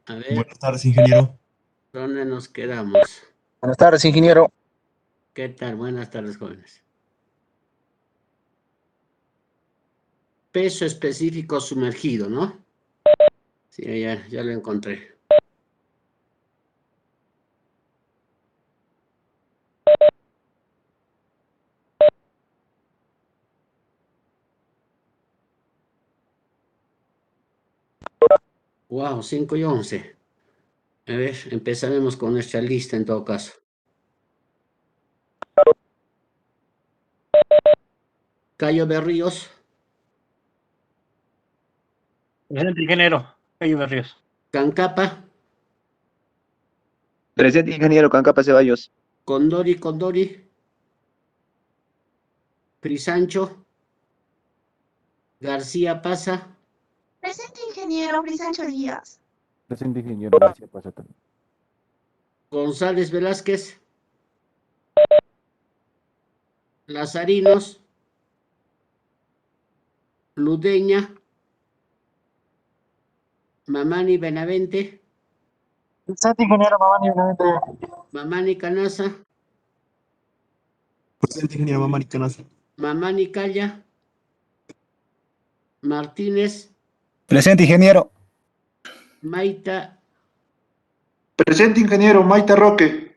A ver, Buenas tardes, ingeniero. ¿dónde nos quedamos? Buenas tardes, ingeniero. ¿Qué tal? Buenas tardes, jóvenes. Peso específico sumergido, ¿no? Sí, ya lo encontré. Wow, 5 y 11. A ver, empezaremos con nuestra lista en todo caso. Cayo Berríos, Presente, ingeniero. Cayo Berríos. Cancapa, Presente, ingeniero Cancapa Ceballos. Condori, Frisancho, García Paza, Presente, ingeniero Brisancho Díaz. Presente, ingeniero García Pasa también. González Velázquez, Lazarinos, Ludeña, Mamani Benavente, Presente, ingeniero nuevamente. Mamani Canasa, Presente, ingeniero Mamani Canasa. Mamani Calla, Martínez, Presente, ingeniero. Maita, Presente, ingeniero Maita Roque.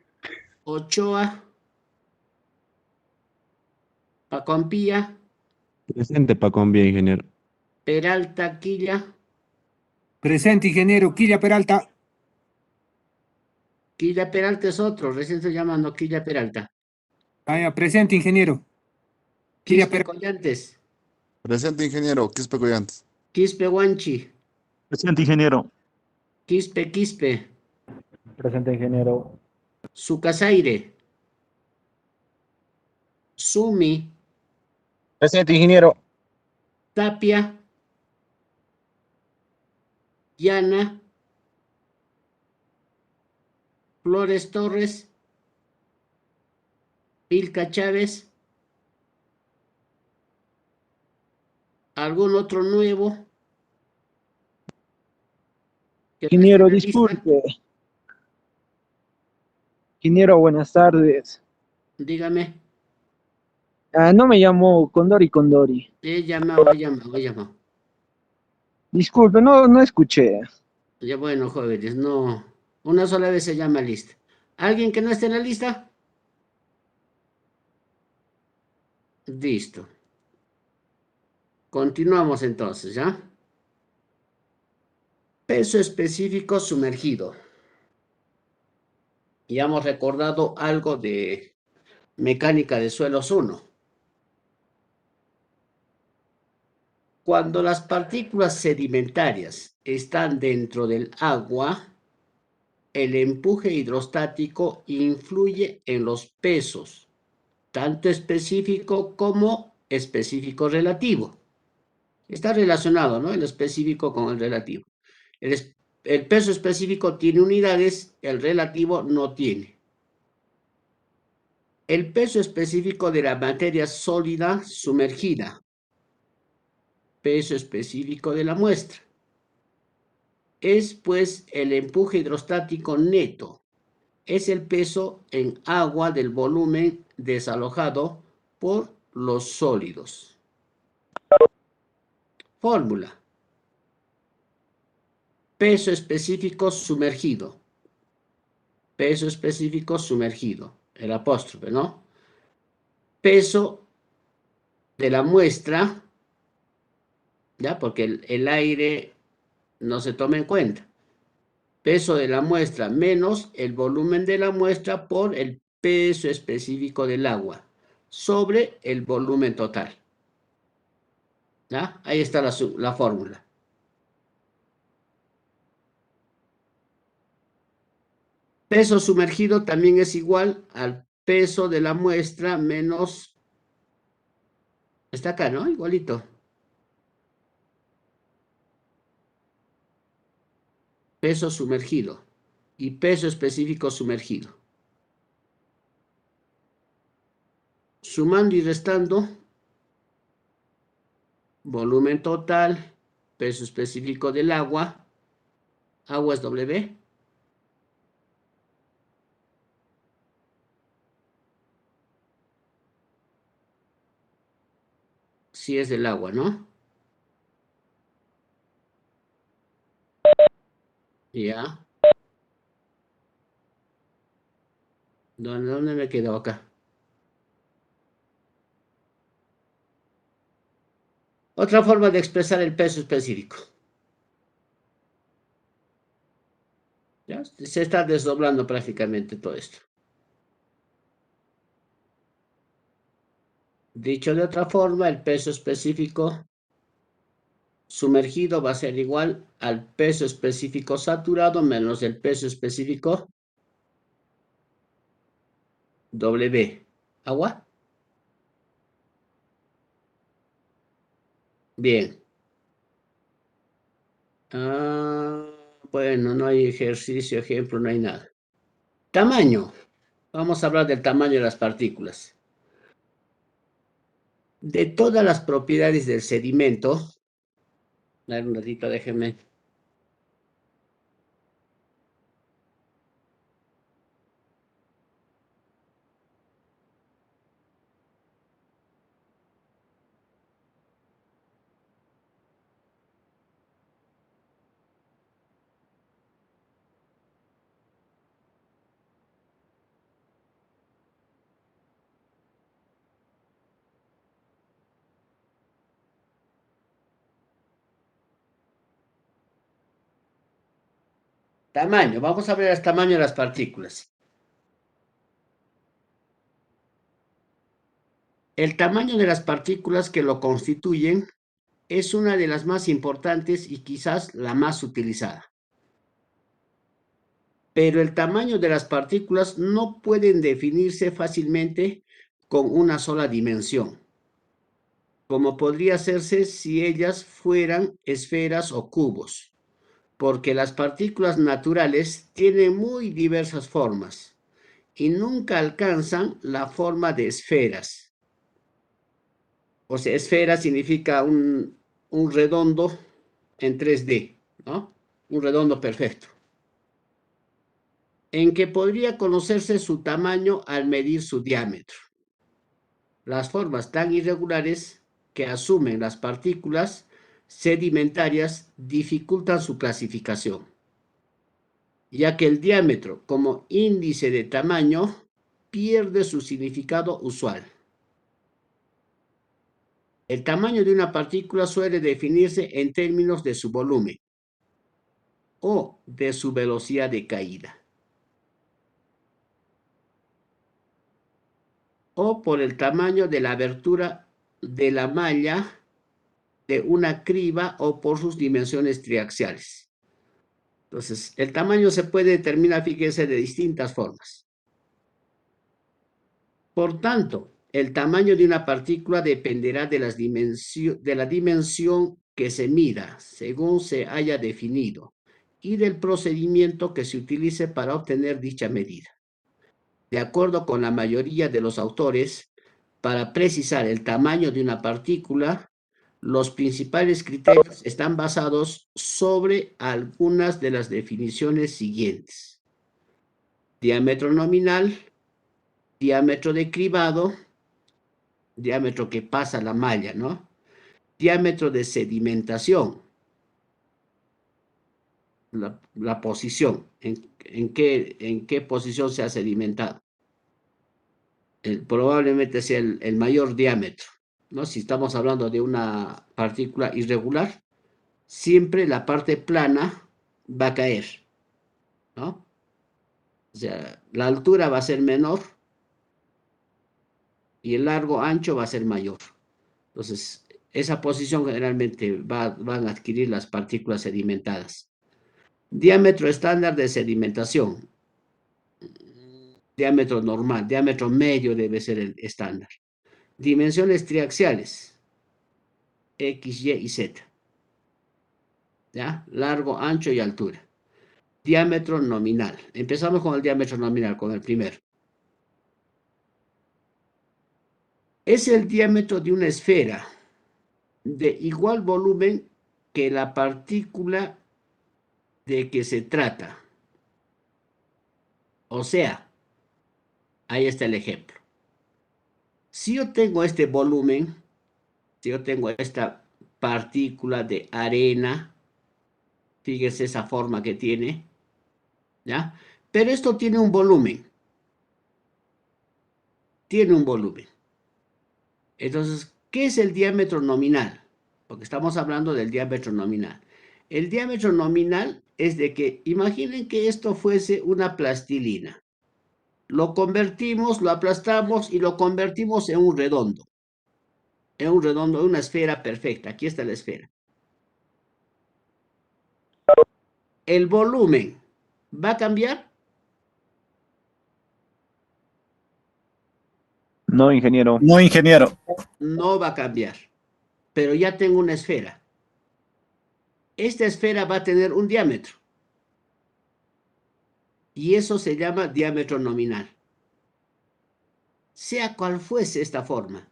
Ochoa, Pacompía, Presente, Pacombia, ingeniero. Peralta Quilla, Presente, ingeniero Quilla Peralta. Quilla Peralta es otro, recién estoy llamando Quilla Peralta. Presente, ingeniero. Quilla Quispe Peralta. Collantes, Presente, ingeniero. Quispe Collantes. Quispe Huanchi, Presente, ingeniero. Quispe, Presente, ingeniero. Sucasaire, Sumi, Presente, ingeniero. Tapia, Llana, Flores Torres, Ilka Chávez, ¿algún otro nuevo? que no esté Ingeniero, en la lista? disculpe. Ingeniero, buenas tardes. Dígame. No me llamo Condori. He llamado. Disculpe, no escuché. Ya bueno, jóvenes, no. Una sola vez se llama lista. ¿Alguien que no esté en la lista? Listo. Continuamos entonces, ¿ya? Peso específico sumergido. Ya hemos recordado algo de mecánica de suelos 1. Cuando las partículas sedimentarias están dentro del agua, el empuje hidrostático influye en los pesos, tanto específico como específico relativo. Está relacionado, ¿no? El específico con el relativo. El peso específico tiene unidades, el relativo no tiene. El peso específico de la materia sólida sumergida. Peso específico de la muestra. Es pues el empuje hidrostático neto. Es el peso en agua del volumen desalojado por los sólidos. Fórmula. Peso específico sumergido. Peso específico sumergido. El apóstrofe, ¿no? Peso de la muestra, ¿ya? Porque el aire no se toma en cuenta. Peso de la muestra menos el volumen de la muestra por el peso específico del agua sobre el volumen total. ¿Ya? Ahí está la fórmula. Peso sumergido también es igual al peso de la muestra menos... Está acá, ¿no? Igualito. Peso sumergido y peso específico sumergido. Sumando y restando, volumen total, peso específico del agua, Agua es W. Sí es del agua, ¿no? Ya. ¿Dónde me quedo acá? Otra forma de expresar el peso específico. ¿Ya? Se está desdoblando prácticamente todo esto. Dicho de otra forma, el peso específico sumergido va a ser igual al peso específico saturado menos el peso específico W. ¿Agua? Bien. Bueno, no hay ejercicio, ejemplo, no hay nada. Tamaño. Vamos a hablar del tamaño de las partículas. De todas las propiedades del sedimento, un ratito, déjenme. Tamaño, vamos a ver el tamaño de las partículas. El tamaño de las partículas que lo constituyen es una de las más importantes y quizás la más utilizada. Pero el tamaño de las partículas no pueden definirse fácilmente con una sola dimensión, como podría hacerse si ellas fueran esferas o cubos, porque las partículas naturales tienen muy diversas formas y nunca alcanzan la forma de esferas. O sea, esfera significa un redondo en 3D, ¿no? Un redondo perfecto, en que podría conocerse su tamaño al medir su diámetro. Las formas tan irregulares que asumen las partículas sedimentarias dificultan su clasificación, ya que el diámetro como índice de tamaño pierde su significado usual. El tamaño de una partícula suele definirse en términos de su volumen o de su velocidad de caída, o por el tamaño de la abertura de la malla de una criba o por sus dimensiones triaxiales. Entonces, el tamaño se puede determinar, fíjense, de distintas formas. Por tanto, el tamaño de una partícula dependerá de la dimensión que se mida, según se haya definido, y del procedimiento que se utilice para obtener dicha medida. De acuerdo con la mayoría de los autores, para precisar el tamaño de una partícula, los principales criterios están basados sobre algunas de las definiciones siguientes: diámetro nominal, diámetro de cribado, diámetro que pasa la malla, ¿no? Diámetro de sedimentación, la posición, en qué posición se ha sedimentado. Probablemente sea el mayor diámetro, ¿no? Si estamos hablando de una partícula irregular, siempre la parte plana va a caer, ¿no? O sea, la altura va a ser menor y el largo ancho va a ser mayor. Entonces, esa posición generalmente van a adquirir las partículas sedimentadas. Diámetro estándar de sedimentación. Diámetro normal, diámetro medio debe ser el estándar. Dimensiones triaxiales. X, Y y Z. ¿Ya? Largo, ancho y altura. Diámetro nominal. Empezamos con el diámetro nominal, con el primero. Es el diámetro de una esfera de igual volumen que la partícula de qué se trata. O sea, ahí está el ejemplo. Si yo tengo este volumen, si yo tengo esta partícula de arena, fíjese esa forma que tiene, ¿ya? Pero esto tiene un volumen. Tiene un volumen. Entonces, ¿qué es el diámetro nominal? Porque estamos hablando del diámetro nominal. El diámetro nominal es de que, imaginen que esto fuese una plastilina. Lo convertimos, lo aplastamos y lo convertimos en un redondo. En un redondo, en una esfera perfecta. Aquí está la esfera. El volumen, ¿va a cambiar? No, ingeniero. No, ingeniero. No va a cambiar. Pero ya tengo una esfera. Esta esfera va a tener un diámetro. Y eso se llama diámetro nominal. Sea cual fuese esta forma,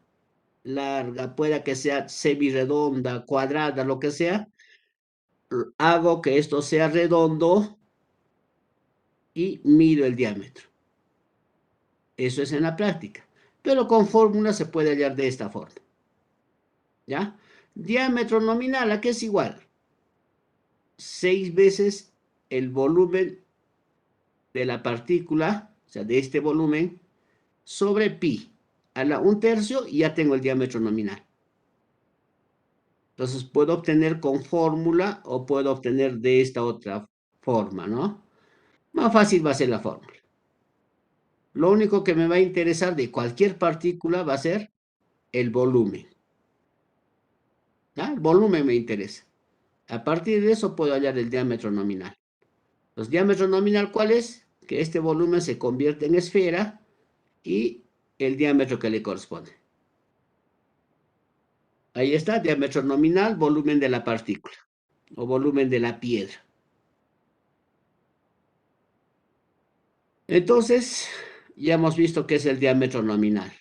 larga, pueda que sea semirredonda, cuadrada, lo que sea, hago que esto sea redondo y mido el diámetro. Eso es en la práctica. Pero con fórmula se puede hallar de esta forma. ¿Ya? Diámetro nominal, ¿a qué es igual? 6 veces el volumen de la partícula, o sea, de este volumen, sobre pi. A la 1/3 y ya tengo el diámetro nominal. Entonces puedo obtener con fórmula o puedo obtener de esta otra forma, ¿no? Más fácil va a ser la fórmula. Lo único que me va a interesar de cualquier partícula va a ser el volumen. ¿Ya? El volumen me interesa. A partir de eso puedo hallar el diámetro nominal. ¿El diámetro nominal cuál es? Que este volumen se convierte en esfera y el diámetro que le corresponde. Ahí está, diámetro nominal, volumen de la partícula o volumen de la piedra. Entonces, ya hemos visto qué es el diámetro nominal.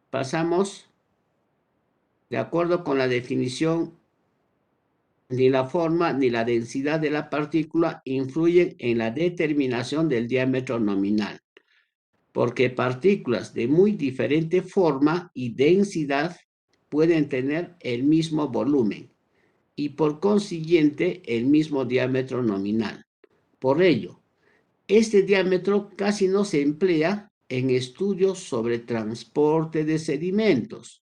Pasamos, de acuerdo con la definición, ni la forma ni la densidad de la partícula influyen en la determinación del diámetro nominal, porque partículas de muy diferente forma y densidad pueden tener el mismo volumen y por consiguiente el mismo diámetro nominal. Por ello, este diámetro casi no se emplea en estudios sobre transporte de sedimentos.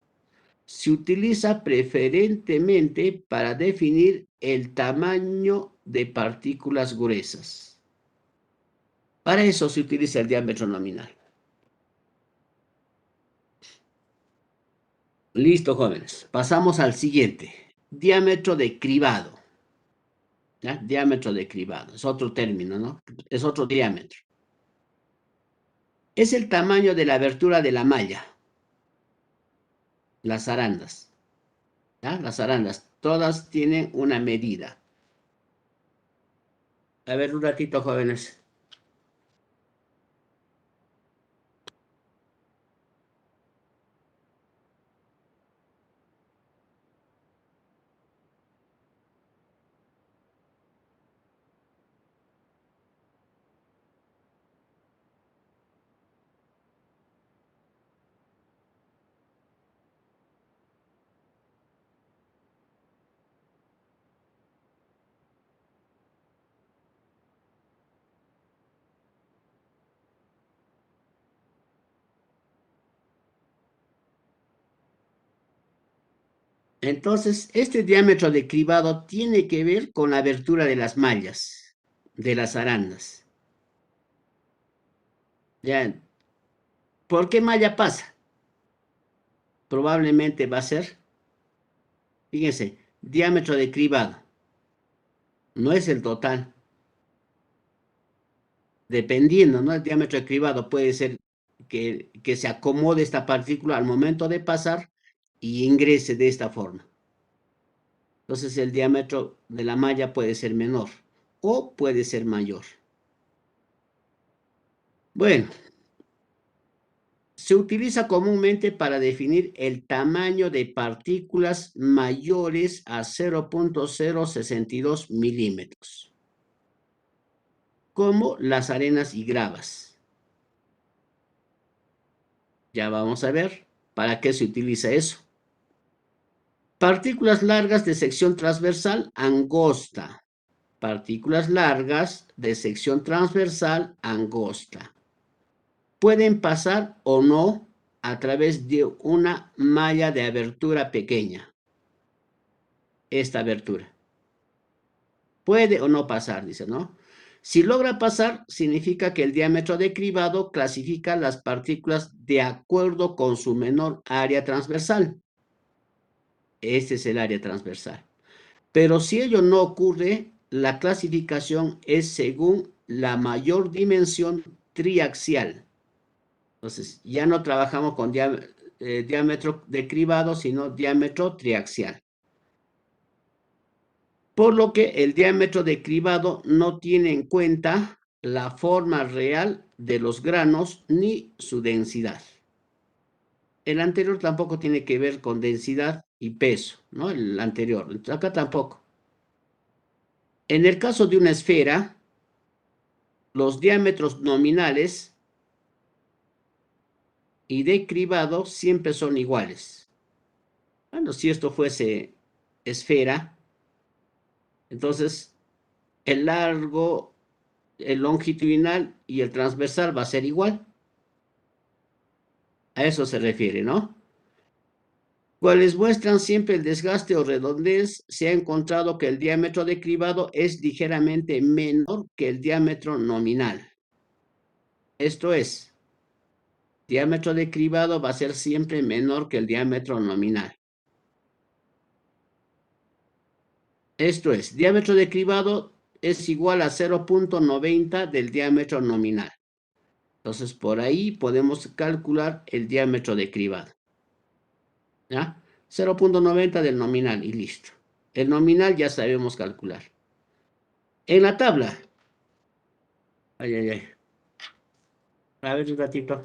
Se utiliza preferentemente para definir el tamaño de partículas gruesas. Para eso se utiliza el diámetro nominal. Listo, jóvenes. Pasamos al siguiente. Diámetro de cribado. ¿Ya? Diámetro de cribado. Es otro término, ¿no? Es otro diámetro. Es el tamaño de la abertura de la malla. Las arandas. ¿Ya? Las arandas. Todas tienen una medida. A ver, un ratito, jóvenes. Entonces, este diámetro de cribado tiene que ver con la abertura de las mallas, de las arandas. ¿Ya? ¿Por qué malla pasa? Probablemente va a ser, fíjense, diámetro de cribado. No es el total. Dependiendo, ¿no? El diámetro de cribado puede ser que se acomode esta partícula al momento de pasar y ingrese de esta forma. Entonces el diámetro de la malla puede ser menor o puede ser mayor. Bueno, se utiliza comúnmente para definir el tamaño de partículas mayores a 0.062 milímetros, como las arenas y gravas. Ya vamos a ver para qué se utiliza eso. Partículas largas de sección transversal angosta. Partículas largas de sección transversal angosta. Pueden pasar o no a través de una malla de abertura pequeña. Esta abertura. Puede o no pasar, dice, ¿no? Si logra pasar, significa que el diámetro de cribado clasifica las partículas de acuerdo con su menor área transversal. Este es el área transversal. Pero si ello no ocurre, la clasificación es según la mayor dimensión triaxial. Entonces, ya no trabajamos con diámetro de cribado, sino diámetro triaxial. Por lo que el diámetro de cribado no tiene en cuenta la forma real de los granos ni su densidad. El anterior tampoco tiene que ver con densidad y peso, ¿no? El anterior, acá tampoco. En el caso de una esfera, los diámetros nominales y de cribado siempre son iguales. Bueno, si esto fuese esfera, entonces el largo, el longitudinal y el transversal va a ser igual. A eso se refiere, ¿no? Cuales muestran siempre el desgaste o redondez, se ha encontrado que el diámetro de cribado es ligeramente menor que el diámetro nominal. Esto es, diámetro de cribado va a ser siempre menor que el diámetro nominal. Esto es, diámetro de cribado es igual a 0.90 del diámetro nominal. Entonces, por ahí podemos calcular el diámetro de cribado. ¿Ya? 0.90 del nominal y listo. El nominal ya sabemos calcular. En la tabla. Ay, ay, ay. A ver un ratito.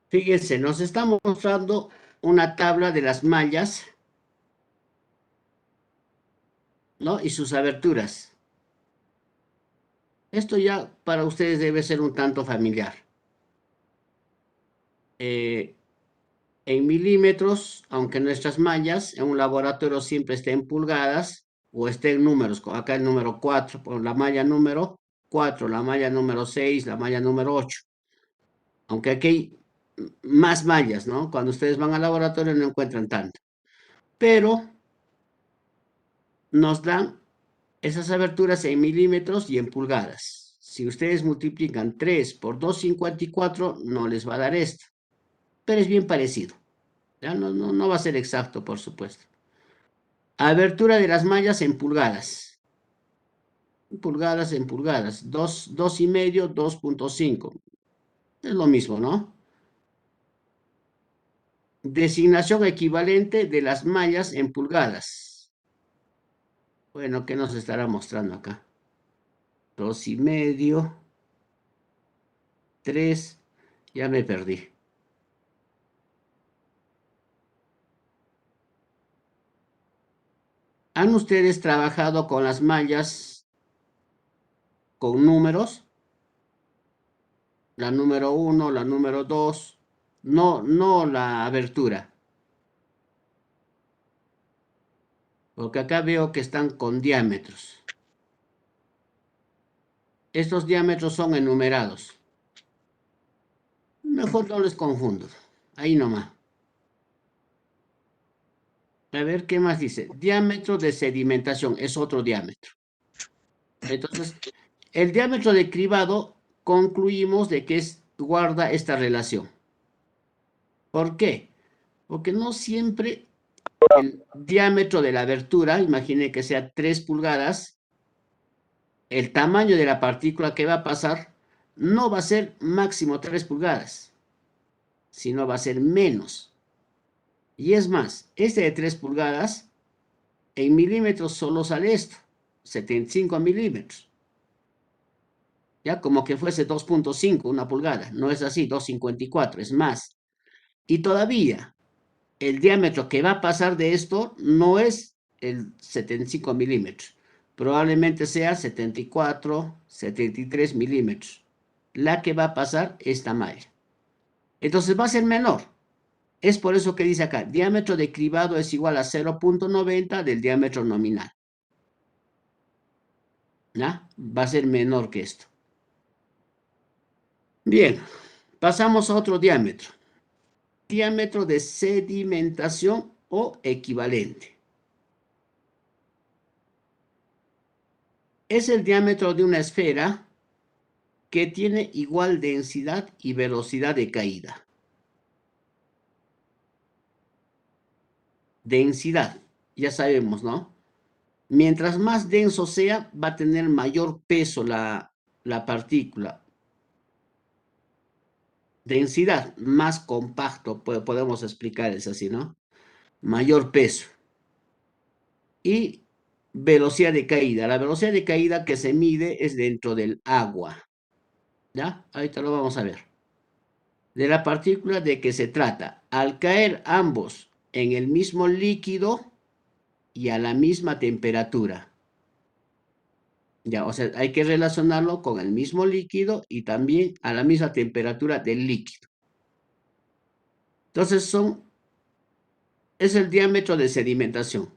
Fíjense, nos está mostrando una tabla de las mallas, ¿no? Y sus aberturas. Esto ya para ustedes debe ser un tanto familiar. En milímetros, aunque nuestras mallas en un laboratorio siempre estén en pulgadas o estén en números, acá el número 4, por la malla número 4, la malla número 6, la malla número 8. Aunque aquí hay más mallas, ¿no? Cuando ustedes van al laboratorio no encuentran tanto. Pero nos dan esas aberturas en milímetros y en pulgadas. Si ustedes multiplican 3 por 2,54, no les va a dar esto. Pero es bien parecido. ¿Ya? No va a ser exacto, por supuesto. Abertura de las mallas en pulgadas. Pulgadas en pulgadas. 2,5, 2,5. Es lo mismo, ¿no? Designación equivalente de las mallas en pulgadas. Bueno, ¿qué nos estará mostrando acá? 2,5. 3. Ya me perdí. ¿Han ustedes trabajado con las mallas con números? La número 1, la número 2. No la abertura. Porque acá veo que están con diámetros. Estos diámetros son enumerados. Mejor no les confundo. Ahí nomás. A ver, ¿qué más dice? Diámetro de sedimentación es otro diámetro. Entonces, el diámetro de cribado concluimos de que guarda esta relación. ¿Por qué? Porque no siempre el diámetro de la abertura, imagine que sea 3 pulgadas, el tamaño de la partícula que va a pasar no va a ser máximo 3 pulgadas, sino va a ser menos. Y es más, este de 3 pulgadas, en milímetros solo sale esto, 75 milímetros. Ya como que fuese 2,5, una pulgada. No es así, 2,54, es más. Y todavía, el diámetro que va a pasar de esto no es el 75 milímetros. Probablemente sea 74, 73 milímetros. La que va a pasar esta malla. Entonces va a ser menor. Es por eso que dice acá, diámetro de cribado es igual a 0,90 del diámetro nominal. ¿Ya? Va a ser menor que esto. Bien, pasamos a otro diámetro. Diámetro de sedimentación o equivalente. Es el diámetro de una esfera que tiene igual densidad y velocidad de caída. Densidad, ya sabemos, ¿no? Mientras más denso sea, va a tener mayor peso la partícula. Densidad, más compacto, podemos explicar, es así, ¿no? Mayor peso. Y velocidad de caída. La velocidad de caída que se mide es dentro del agua. ¿Ya? Ahorita lo vamos a ver. De la partícula de que se trata. Al caer ambos en el mismo líquido y a la misma temperatura. Ya, o sea, hay que relacionarlo con el mismo líquido y también a la misma temperatura del líquido. Entonces es el diámetro de sedimentación.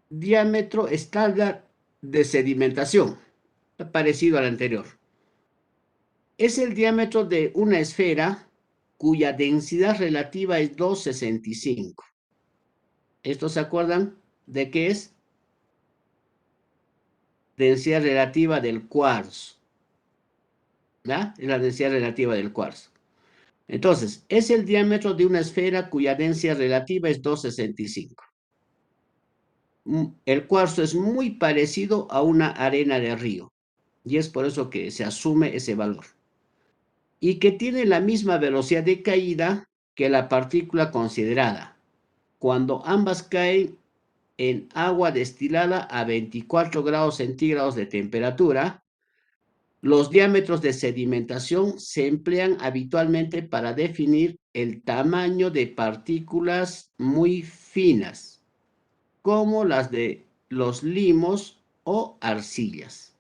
Diámetro estándar de sedimentación, parecido al anterior. Es el diámetro de una esfera cuya densidad relativa es 2,65. ¿Estos se acuerdan de qué es? Densidad relativa del cuarzo. ¿Ya? Es la densidad relativa del cuarzo. Entonces, es el diámetro de una esfera cuya densidad relativa es 2,65. El cuarzo es muy parecido a una arena de río. Y es por eso que se asume ese valor. Y que tiene la misma velocidad de caída que la partícula considerada, cuando ambas caen en agua destilada a 24 grados centígrados de temperatura, Los diámetros de sedimentación se emplean habitualmente para definir el tamaño de partículas muy finas, como las de los limos o arcillas.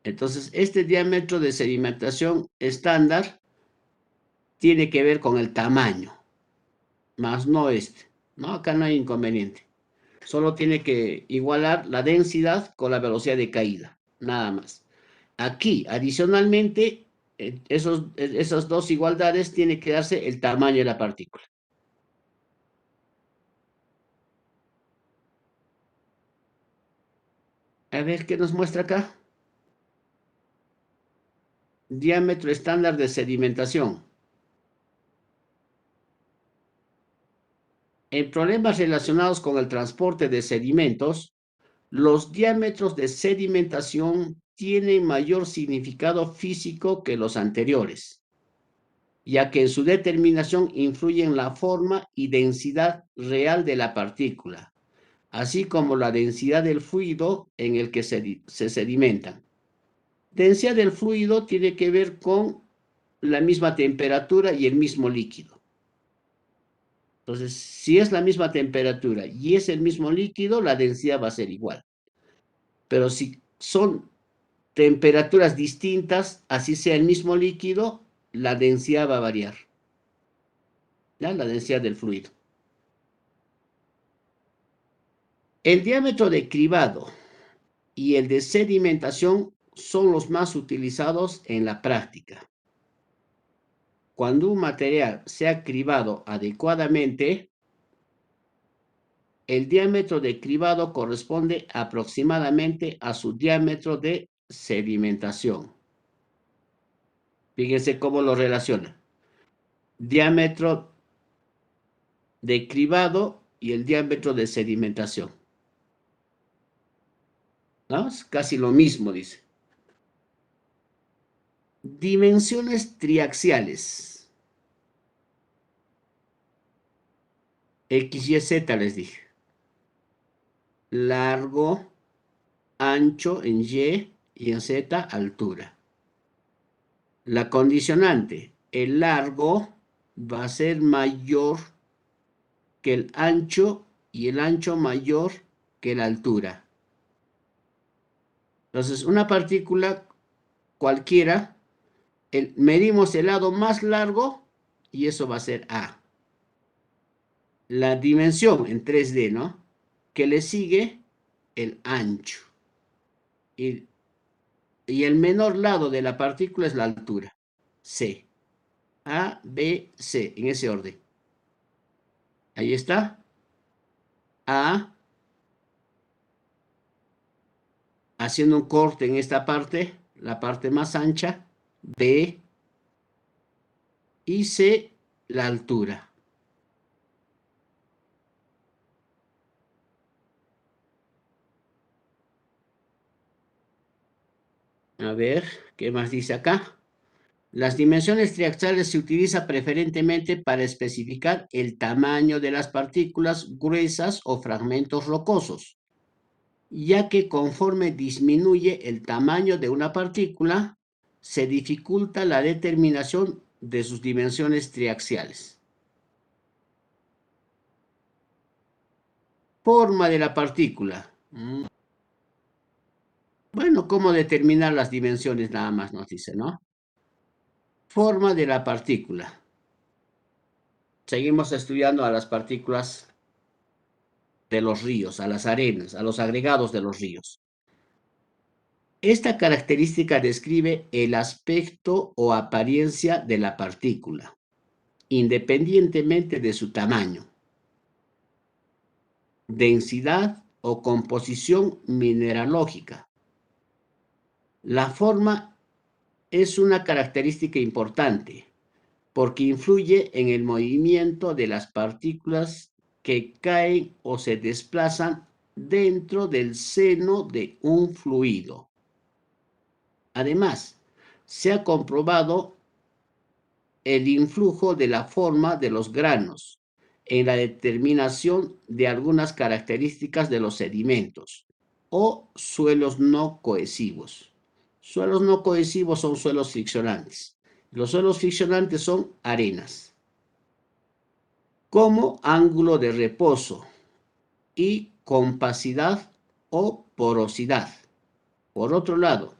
Entonces, este diámetro de sedimentación estándar tiene que ver con el tamaño, más no este, ¿no? Acá no hay inconveniente. Solo tiene que igualar la densidad con la velocidad de caída, nada más. Aquí, adicionalmente, esas dos igualdades tiene que darse el tamaño de la partícula. A ver, ¿qué nos muestra acá? Diámetro estándar de sedimentación. En problemas relacionados con el transporte de sedimentos, los diámetros de sedimentación tienen mayor significado físico que los anteriores, ya que en su determinación influyen la forma y densidad real de la partícula, así como la densidad del fluido en el que se sedimentan. Densidad del fluido tiene que ver con la misma temperatura y el mismo líquido. Entonces, si es la misma temperatura y es el mismo líquido, la densidad va a ser igual. Pero si son temperaturas distintas, así sea el mismo líquido, la densidad va a variar. ¿Ya? La densidad del fluido. El diámetro de cribado y el de sedimentación son los más utilizados en la práctica. Cuando un material sea cribado adecuadamente, el diámetro de cribado corresponde aproximadamente a su diámetro de sedimentación. Fíjense cómo lo relaciona. Diámetro de cribado y el diámetro de sedimentación. ¿No? Es casi lo mismo, dice. Dimensiones triaxiales. X, Y, Z les dije. Largo, ancho en Y y en Z, altura. La condicionante, el largo va a ser mayor que el ancho y el ancho mayor que la altura. Entonces, una partícula cualquiera, medimos el lado más largo y eso va a ser A. La dimensión en 3D, ¿no? Que le sigue el ancho. Y el menor lado de la partícula es la altura, C. A, B, C, en ese orden. Ahí está. A, haciendo un corte en esta parte, la parte más ancha, B, y C, la altura. A ver, ¿qué más dice acá? Las dimensiones triaxiales se utilizan preferentemente para especificar el tamaño de las partículas gruesas o fragmentos rocosos, ya que conforme disminuye el tamaño de una partícula, se dificulta la determinación de sus dimensiones triaxiales. Forma de la partícula. Bueno, ¿cómo determinar las dimensiones? Nada más nos dice, ¿no? Forma de la partícula. Seguimos estudiando a las partículas de los ríos, a las arenas, a los agregados de los ríos. Esta característica describe el aspecto o apariencia de la partícula, independientemente de su tamaño, densidad o composición mineralógica. La forma es una característica importante porque influye en el movimiento de las partículas que caen o se desplazan dentro del seno de un fluido. Además, se ha comprobado el influjo de la forma de los granos en la determinación de algunas características de los sedimentos o suelos no cohesivos. Suelos no cohesivos son suelos friccionantes. Los suelos friccionantes son arenas. Como ángulo de reposo y compacidad o porosidad. Por otro lado,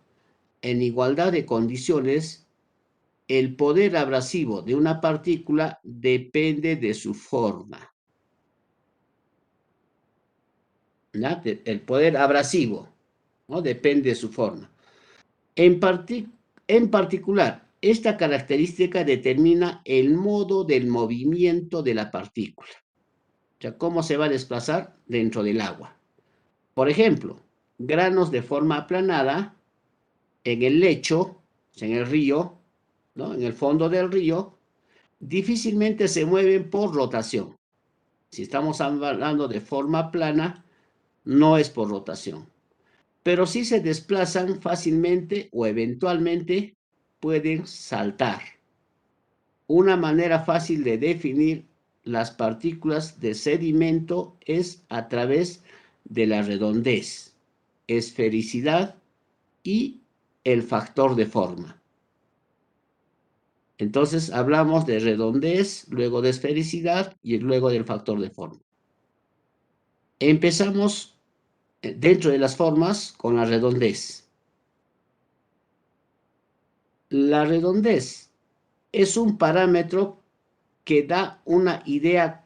en igualdad de condiciones, el poder abrasivo de una partícula depende de su forma. ¿Ya? El poder abrasivo, ¿no? Depende de su forma. En particular, esta característica determina el modo del movimiento de la partícula. O sea, cómo se va a desplazar dentro del agua. Por ejemplo, granos de forma aplanada en el lecho, en el río, ¿no? En el fondo del río, difícilmente se mueven por rotación. Si estamos hablando de forma plana, no es por rotación. Pero sí se desplazan fácilmente o eventualmente pueden saltar. Una manera fácil de definir las partículas de sedimento es a través de la redondez, esfericidad y el factor de forma. Entonces hablamos de redondez, luego de esfericidad y luego del factor de forma. Empezamos dentro de las formas con la redondez. La redondez es un parámetro que da una idea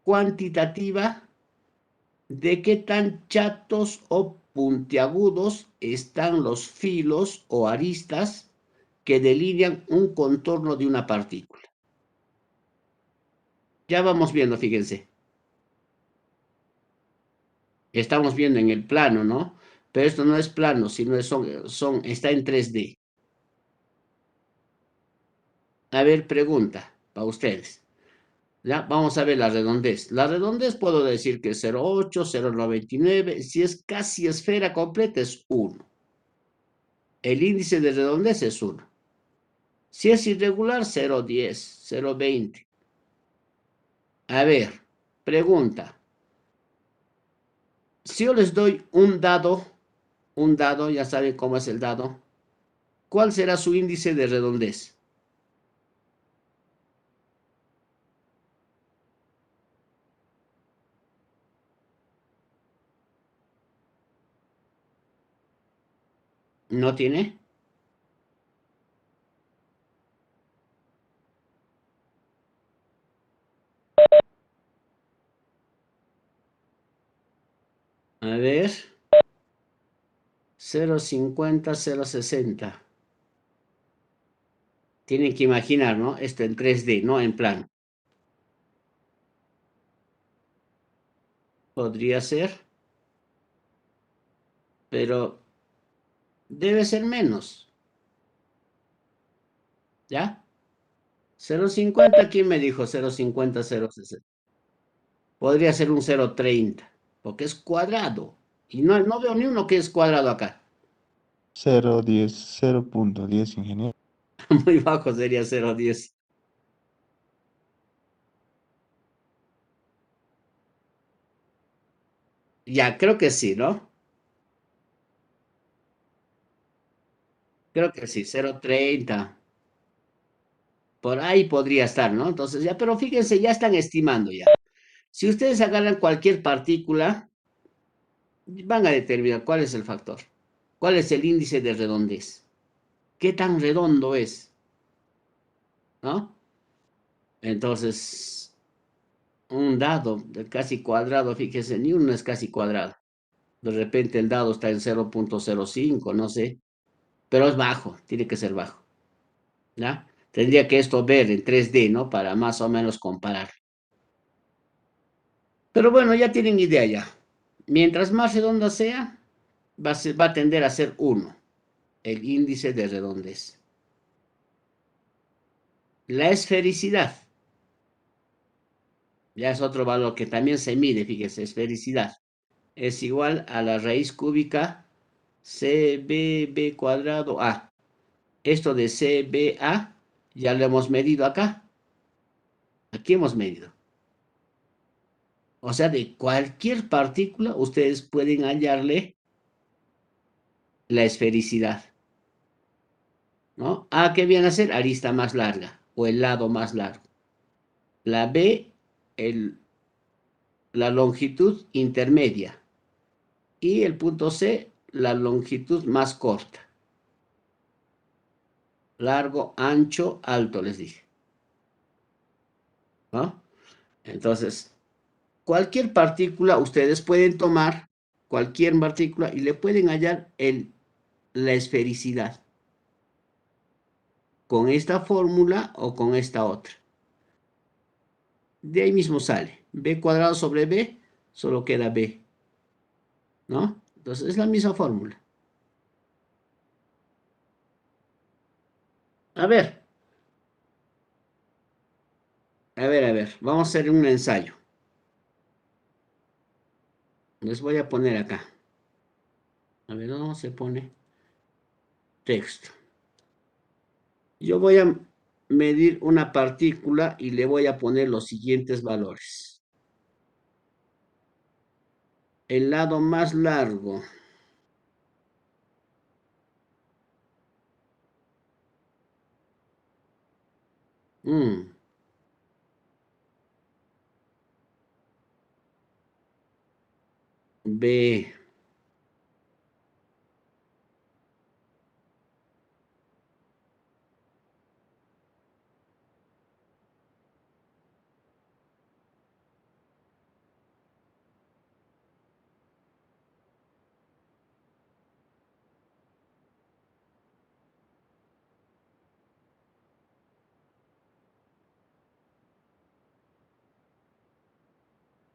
cuantitativa de qué tan chatos o puntiagudos están los filos o aristas que delinean un contorno de una partícula. Ya vamos viendo, fíjense. Estamos viendo en el plano, ¿no? Pero esto no es plano, sino está en 3D. A ver, pregunta para ustedes. ¿Ya? Vamos a ver la redondez. La redondez puedo decir que es 0,8, 0,99. Si es casi esfera completa es 1. El índice de redondez es 1. Si es irregular, 0,10, 0,20. A ver, pregunta. Si yo les doy un dado, ya saben cómo es el dado, ¿cuál será su índice de redondez? ¿No tiene? A ver. 0,50, 0,60. Tienen que imaginar, ¿no? Esto en 3D, no en plano. Podría ser. Pero debe ser menos. ¿Ya? 0,50, ¿quién me dijo 0,50, 0,60? Podría ser un 0,30, porque es cuadrado. Y no veo ni uno que es cuadrado acá. 0.10, 0.10, ingeniero. Muy bajo sería 0,10. Ya, creo que sí, ¿no? Creo que sí, 0,30. Por ahí podría estar, ¿no? Entonces ya, pero fíjense, ya están estimando ya. Si ustedes agarran cualquier partícula, van a determinar cuál es el factor. ¿Cuál es el índice de redondez? ¿Qué tan redondo es? ¿No? Entonces, un dado de casi cuadrado, fíjense, ni uno es casi cuadrado. De repente el dado está en 0,05, no sé. Pero es bajo, tiene que ser bajo. ¿Ya? Tendría que esto ver en 3D, ¿no? Para más o menos comparar. Pero bueno, ya tienen idea ya. Mientras más redonda sea, va a tender a ser 1, el índice de redondez. La esfericidad. Ya es otro valor que también se mide, fíjese, esfericidad. Es igual a la raíz cúbica CBB cuadrado A. Esto de CBA ya lo hemos medido acá. Aquí hemos medido. O sea, de cualquier partícula ustedes pueden hallarle la esfericidad, ¿no? A, ¿qué viene a ser? Arista más larga o el lado más largo. La B, la longitud intermedia. Y el punto C, la longitud más corta. Largo, ancho, alto, les dije. ¿No? Entonces, cualquier partícula, ustedes pueden tomar cualquier partícula y le pueden hallar la esfericidad. Con esta fórmula o con esta otra. De ahí mismo sale. B cuadrado sobre B, solo queda B. ¿No? Entonces es la misma fórmula. A ver. A ver. Vamos a hacer un ensayo. Les voy a poner acá. A ver, ¿dónde se pone? Texto. Yo voy a medir una partícula y le voy a poner los siguientes valores. El lado más largo. B.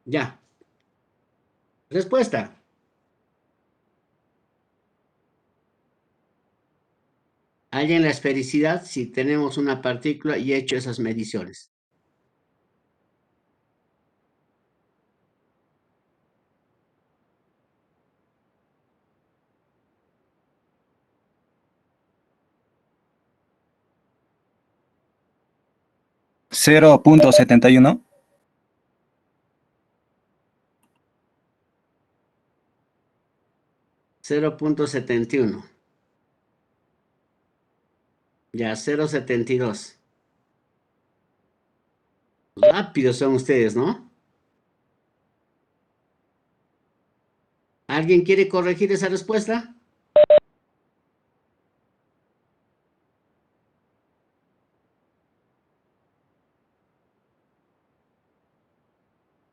Ya. Respuesta. Hallen la esfericidad si tenemos una partícula y he hecho esas mediciones. ¿0.71? $0.71. Ya, 0.72. Rápidos son ustedes, ¿no? ¿Alguien quiere corregir esa respuesta?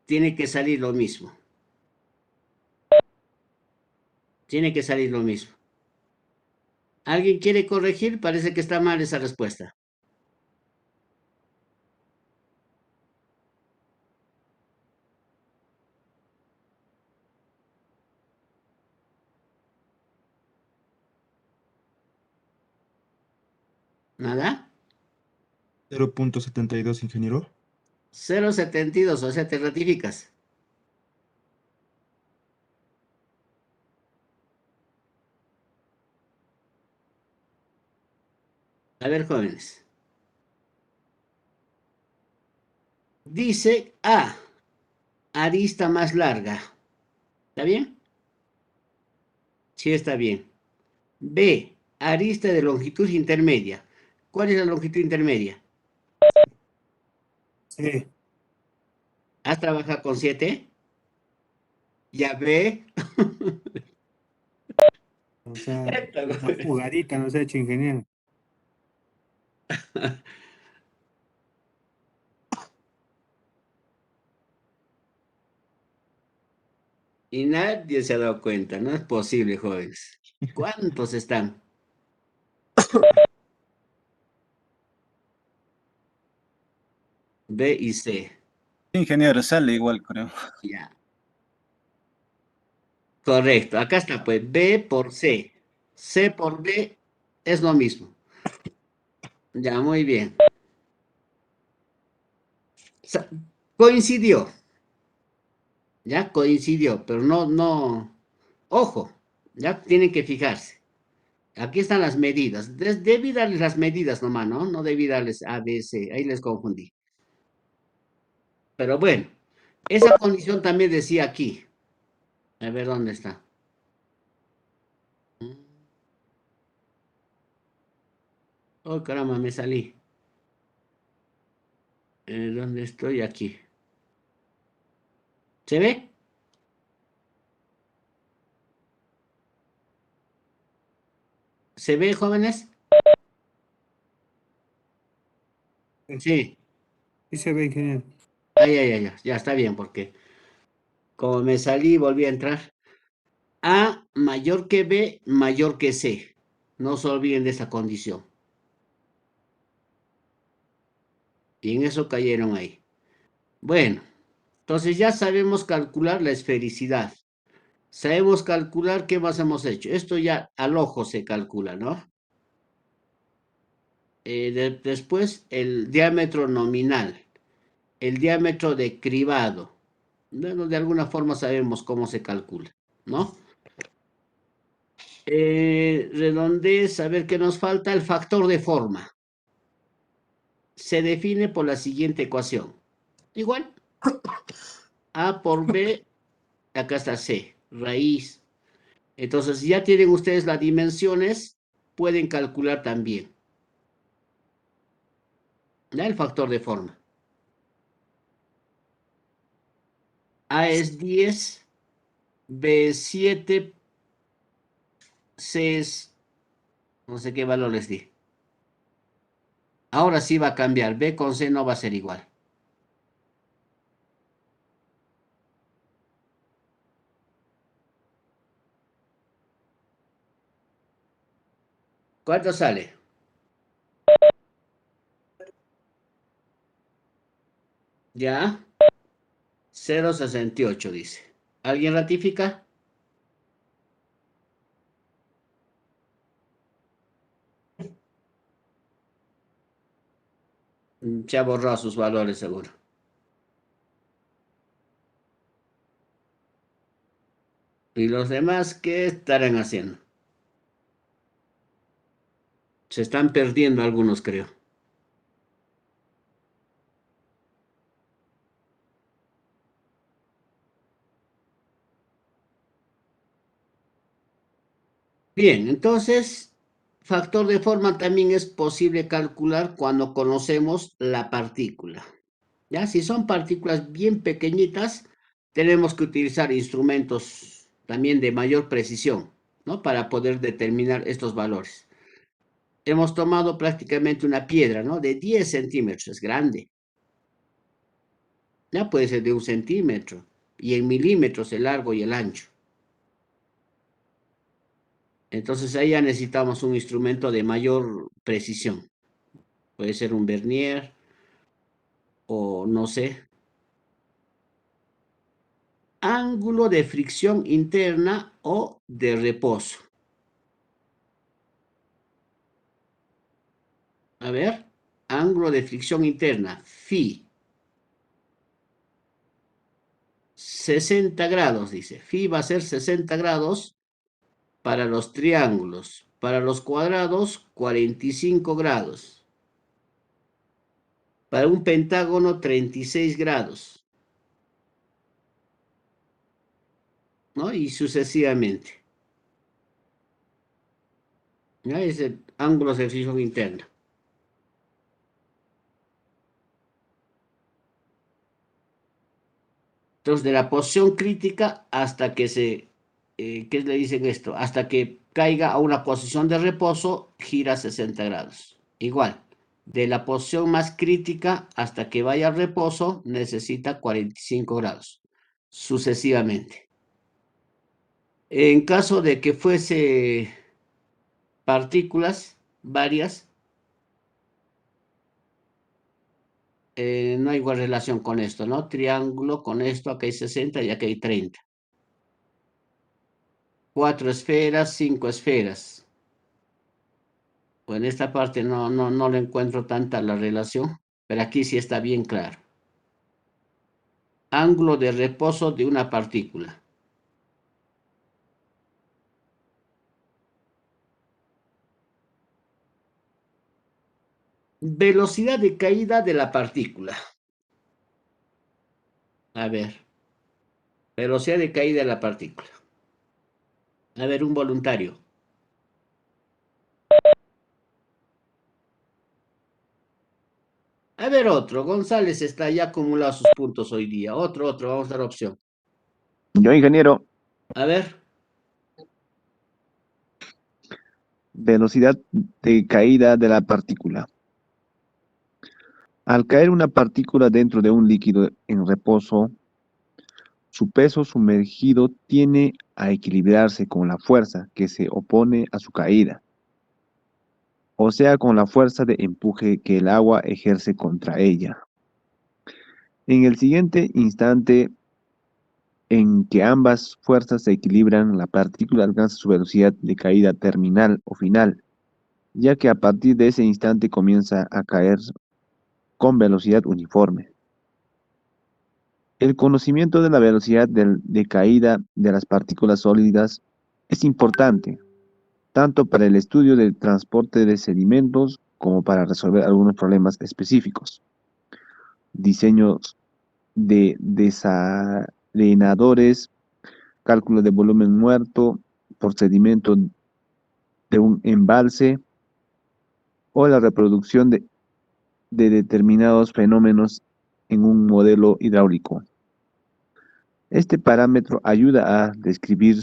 Tiene que salir lo mismo. Tiene que salir lo mismo. ¿Alguien quiere corregir? Parece que está mal esa respuesta. ¿Nada? 0.72, ingeniero. 0.72, o sea, te ratificas. A ver, jóvenes. Dice A, arista más larga. ¿Está bien? Sí, está bien. B, arista de longitud intermedia. ¿Cuál es la longitud intermedia? Sí. ¿Has trabajado con 7? Ya ve. O sea, una jugadita nos ha hecho, ingeniero. Y nadie se ha dado cuenta. No es posible, jóvenes. ¿Cuántos están? B y C. Ingeniero, sale igual, creo. Ya. Correcto. Acá está, pues. B por C. C por B es lo mismo. Ya, muy bien. Coincidió. Ya coincidió, pero no. Ojo, ya tienen que fijarse. Aquí están las medidas. Debí darles las medidas nomás, ¿no? No debí darles A, B, C. Ahí les confundí. Pero bueno, esa condición también decía aquí. A ver dónde está. Oh, caramba, me salí. ¿Dónde estoy? Aquí. ¿Se ve? ¿Se ve, jóvenes? Sí. Sí se ve, ingeniero. Ya está bien, porque como me salí, volví a entrar. A mayor que B, mayor que C. No se olviden de esa condición. Y en eso cayeron ahí. Bueno, entonces ya sabemos calcular la esfericidad. Sabemos calcular qué más hemos hecho. Esto ya al ojo se calcula, ¿no? Después el diámetro nominal, el diámetro de cribado. Bueno, de alguna forma sabemos cómo se calcula, ¿no? Redondez, a ver qué nos falta, el factor de forma. Se define por la siguiente ecuación. Igual, A por B, acá está C, raíz. Entonces, ya tienen ustedes las dimensiones, pueden calcular también. ¿Ya? El factor de forma. A es 10, B es 7, C es, no sé qué valor les di. Ahora sí va a cambiar, B con C no va a ser igual. ¿Cuánto sale? ¿Ya? 0,68 dice. ¿Alguien ratifica? Se ha borrado sus valores seguro. ¿Y los demás qué estarán haciendo? Se están perdiendo algunos, creo. Bien, entonces, factor de forma también es posible calcular cuando conocemos la partícula. ¿Ya? Si son partículas bien pequeñitas, tenemos que utilizar instrumentos también de mayor precisión, ¿no? Para poder determinar estos valores. Hemos tomado prácticamente una piedra, ¿no? De 10 centímetros, es grande. Ya puede ser de 1 centímetro. Y en milímetros el largo y el ancho. Entonces ahí ya necesitamos un instrumento de mayor precisión. Puede ser un vernier o no sé. Ángulo de fricción interna o de reposo. A ver, ángulo de fricción interna, phi. 60 grados, dice. Phi va a ser 60 grados para los triángulos. Para los cuadrados, 45 grados. Para un pentágono, 36 grados. ¿No? Y sucesivamente. ¿Ya? Es el ángulo de fricción interna. Entonces, de la posición crítica hasta que ¿qué le dicen esto? Hasta que caiga a una posición de reposo, gira 60 grados. Igual, de la posición más crítica hasta que vaya al reposo, necesita 45 grados, sucesivamente. En caso de que fuese partículas varias, no hay igual relación con esto, ¿no? Triángulo con esto, acá hay 60 y acá hay 30. 4 esferas, 5 esferas. Pues en esta parte no le encuentro tanta la relación, pero aquí sí está bien claro. Ángulo de reposo de una partícula. Velocidad de caída de la partícula. A ver. Velocidad de caída de la partícula. A ver, un voluntario. A ver, otro. González está ya acumulado sus puntos hoy día. Otro. Vamos a dar opción. Yo, ingeniero, A ver. velocidad de caída de la partícula. Al caer una partícula dentro de un líquido en reposo, su peso sumergido tiende a equilibrarse con la fuerza que se opone a su caída, o sea, con la fuerza de empuje que el agua ejerce contra ella. En el siguiente instante en que ambas fuerzas se equilibran, la partícula alcanza su velocidad de caída terminal o final, ya que a partir de ese instante comienza a caer con velocidad uniforme. El conocimiento de la velocidad de caída de las partículas sólidas es importante, tanto para el estudio del transporte de sedimentos como para resolver algunos problemas específicos. Diseños de desalenadores, cálculo de volumen muerto por sedimento de un embalse o la reproducción de determinados fenómenos en un modelo hidráulico. Este parámetro ayuda a describir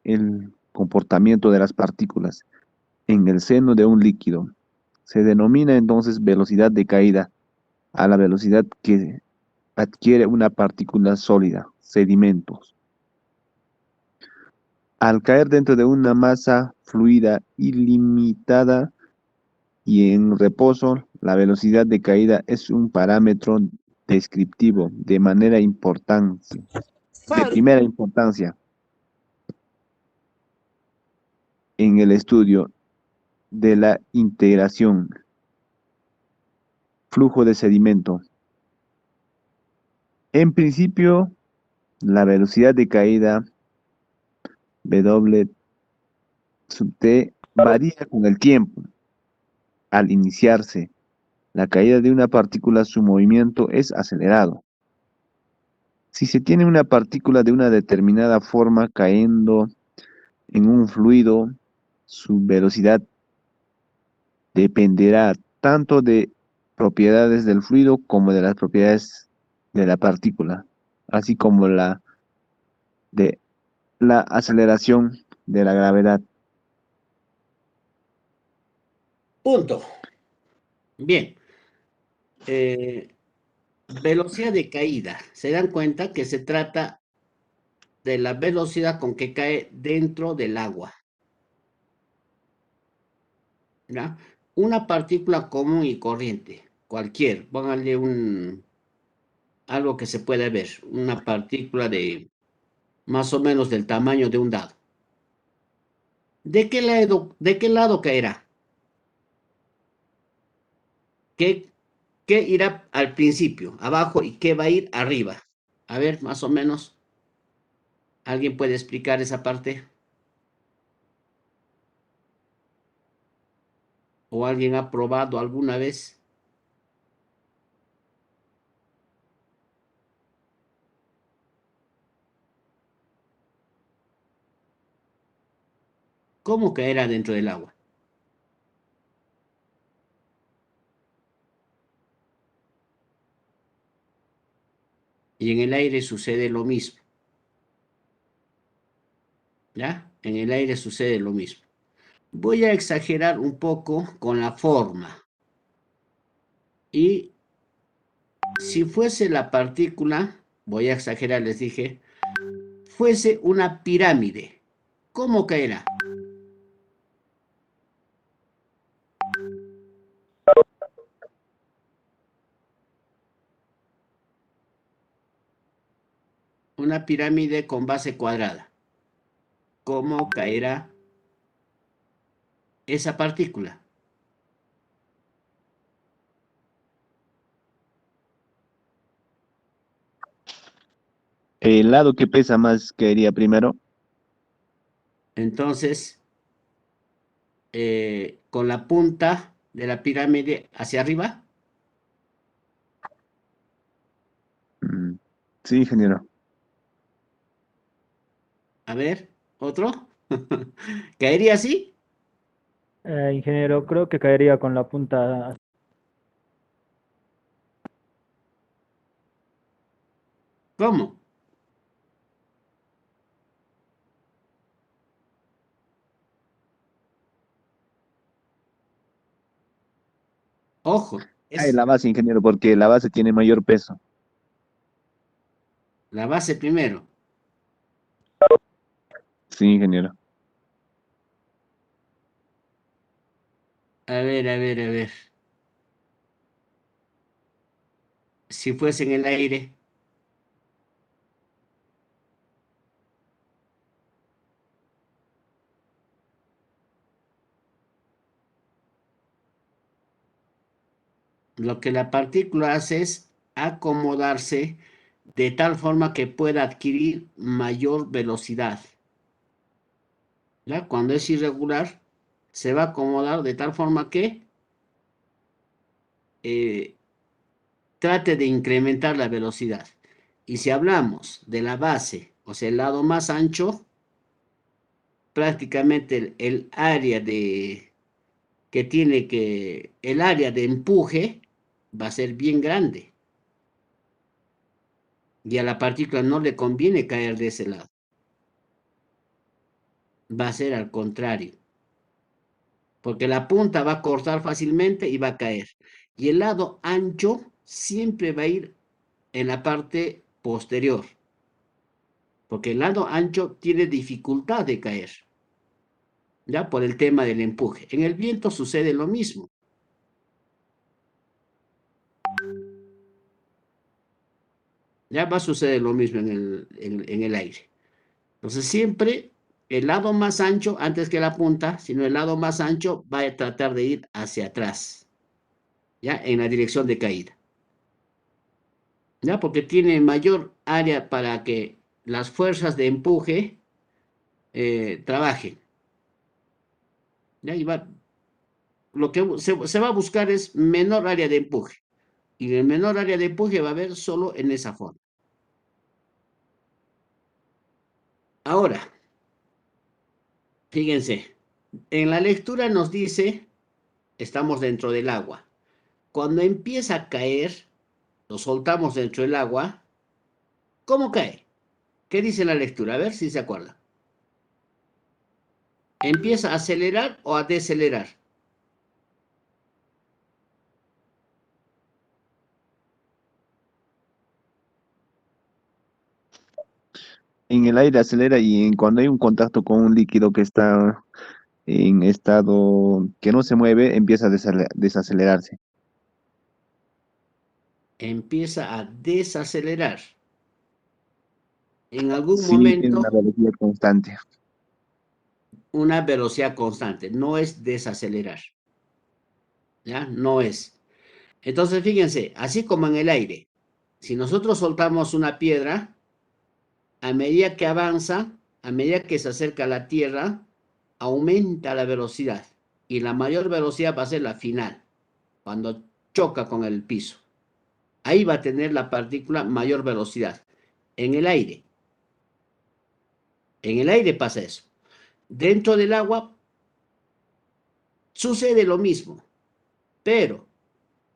el comportamiento de las partículas en el seno de un líquido. Se denomina entonces velocidad de caída a la velocidad que adquiere una partícula sólida, sedimentos. Al caer dentro de una masa fluida ilimitada y en reposo, la velocidad de caída es un parámetro descriptivo de primera importancia en el estudio de la integración, flujo de sedimento. En principio, la velocidad de caída W sub T varía con el tiempo. Al iniciarse la caída de una partícula, su movimiento es acelerado. Si se tiene una partícula de una determinada forma cayendo en un fluido, su velocidad dependerá tanto de propiedades del fluido como de las propiedades de la partícula, así como de la aceleración de la gravedad. Punto. Bien. Velocidad de caída. Se dan cuenta que se trata de la velocidad con que cae dentro del agua. ¿Ya? Una partícula común y corriente, cualquier, póngale algo que se pueda ver, una partícula de más o menos del tamaño de un dado. ¿De qué lado caerá? ¿Qué irá al principio, abajo, y qué va a ir arriba? A ver, más o menos, ¿alguien puede explicar esa parte? ¿O alguien ha probado alguna vez? ¿Cómo caerá dentro del agua? Y en el aire sucede lo mismo. ¿Ya? En el aire sucede lo mismo. Voy a exagerar un poco con la forma. Y si fuese la partícula, voy a exagerar, les dije, fuese una pirámide, ¿cómo caerá? Una pirámide con base cuadrada. ¿Cómo caerá esa partícula? El lado que pesa más caería primero. Entonces, con la punta de la pirámide hacia arriba. Sí, ingeniero. A ver, otro. ¿Caería así? Ingeniero, creo que caería con la punta. ¿Cómo? Ojo, Ay, la base, ingeniero, porque la base tiene mayor peso. la base primero. Sí, ingeniero. A ver, a ver, a ver. Si fuese en el aire. Lo que la partícula hace es acomodarse de tal forma que pueda adquirir mayor velocidad. ¿Ya? Cuando es irregular, se va a acomodar de tal forma que trate de incrementar la velocidad. Y si hablamos de la base, o sea, el lado más ancho, prácticamente el área el área de empuje va a ser bien grande. Y a la partícula no le conviene caer de ese lado. Va a ser al contrario. Porque la punta va a cortar fácilmente y va a caer. Y el lado ancho siempre va a ir en la parte posterior. Porque el lado ancho tiene dificultad de caer. ¿Ya? Por el tema del empuje. En el viento sucede lo mismo. Ya va a suceder lo mismo en el aire. Entonces siempre el lado más ancho, antes que la punta, sino el lado más ancho va a tratar de ir hacia atrás. ¿Ya? En la dirección de caída. ¿Ya? Porque tiene mayor área para que las fuerzas de empuje trabajen. ¿Ya? Lo que se va a buscar es menor área de empuje. Y el menor área de empuje va a haber solo en esa forma. Ahora, fíjense, en la lectura nos dice, estamos dentro del agua. Cuando empieza a caer, lo soltamos dentro del agua, ¿cómo cae? ¿Qué dice la lectura? A ver si se acuerda. ¿Empieza a acelerar o a decelerar? En el aire acelera y cuando hay un contacto con un líquido que está en estado que no se mueve, empieza a desacelerarse. Empieza a desacelerar. En algún Sí, tiene una momento, velocidad constante. una velocidad constante, no es desacelerar. ¿Ya? No es. Entonces, fíjense, así como en el aire, si nosotros soltamos una piedra, a medida que avanza, a medida que se acerca a la Tierra, aumenta la velocidad. Y la mayor velocidad va a ser la final, cuando choca con el piso. Ahí va a tener la partícula mayor velocidad. En el aire. En el aire pasa eso. Dentro del agua sucede lo mismo, pero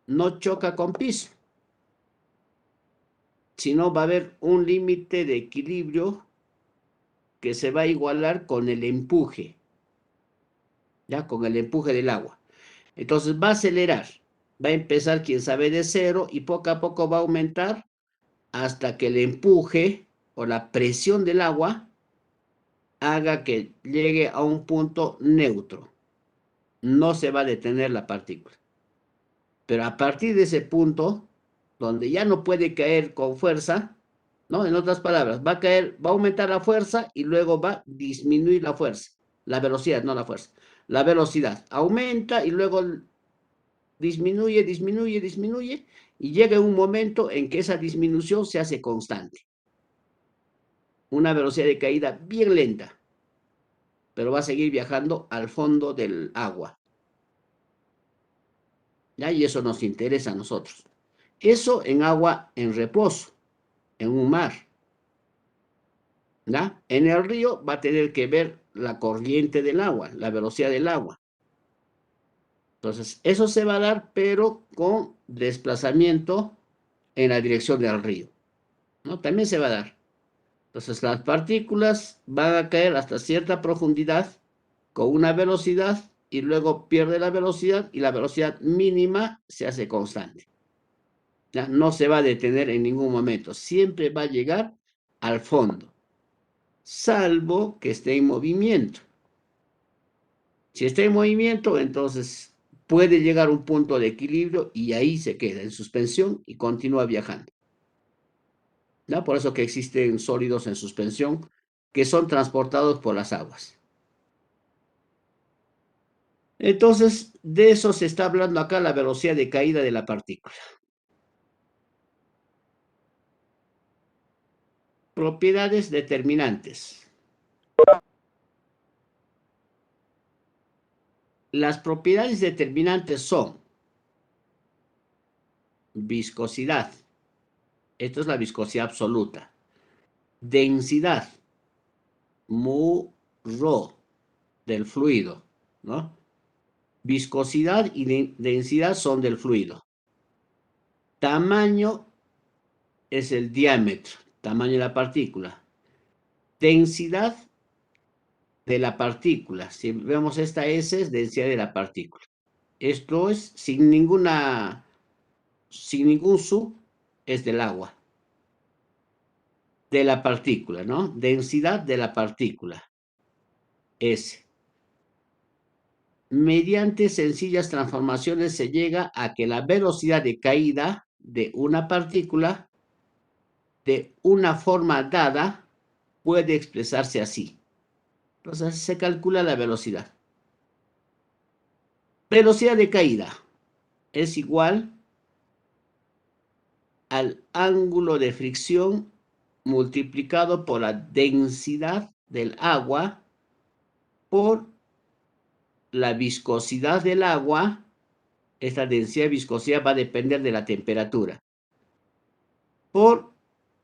no choca con piso, sino va a haber un límite de equilibrio que se va a igualar con el empuje, ya con el empuje del agua. Entonces va a acelerar, va a empezar quién sabe de cero y poco a poco va a aumentar hasta que el empuje o la presión del agua haga que llegue a un punto neutro. No se va a detener la partícula. Pero a partir de ese punto, donde ya no puede caer con fuerza, ¿no? En otras palabras, va a caer, va a aumentar la fuerza y luego va a disminuir la fuerza, la velocidad, no la fuerza. La velocidad aumenta y luego disminuye, disminuye, disminuye y llega un momento en que esa disminución se hace constante. Una velocidad de caída bien lenta, pero va a seguir viajando al fondo del agua. ¿Ya? Y eso nos interesa a nosotros. Eso en agua en reposo, en un mar. ¿Ya? En el río va a tener que ver la corriente del agua, la velocidad del agua. Entonces, eso se va a dar, pero con desplazamiento en la dirección del río. ¿no? También se va a dar. Entonces, las partículas van a caer hasta cierta profundidad con una velocidad y luego pierde la velocidad y la velocidad mínima se hace constante. ¿Ya? No se va a detener en ningún momento. Siempre va a llegar al fondo, salvo que esté en movimiento. Si está en movimiento, entonces puede llegar a un punto de equilibrio y ahí se queda en suspensión y continúa viajando. ¿Ya? Por eso que existen sólidos en suspensión que son transportados por las aguas. Entonces, de eso se está hablando acá, la velocidad de caída de la partícula. Propiedades determinantes. Las propiedades determinantes son viscosidad. Esto es la viscosidad absoluta. Densidad. Mu, rho, del fluido, ¿no? Viscosidad y densidad son del fluido. Tamaño es el diámetro, tamaño de la partícula. Densidad de la partícula. Si vemos esta S es densidad de la partícula. Esto es sin ningún sub, es del agua. De la partícula, ¿no? Densidad de la partícula. S. Mediante sencillas transformaciones se llega a que la velocidad de caída de una partícula de una forma dada puede expresarse así. Entonces se calcula la velocidad. Velocidad de caída es igual al ángulo de fricción multiplicado por la densidad del agua por la viscosidad del agua. Esta densidad y viscosidad va a depender de la temperatura. Por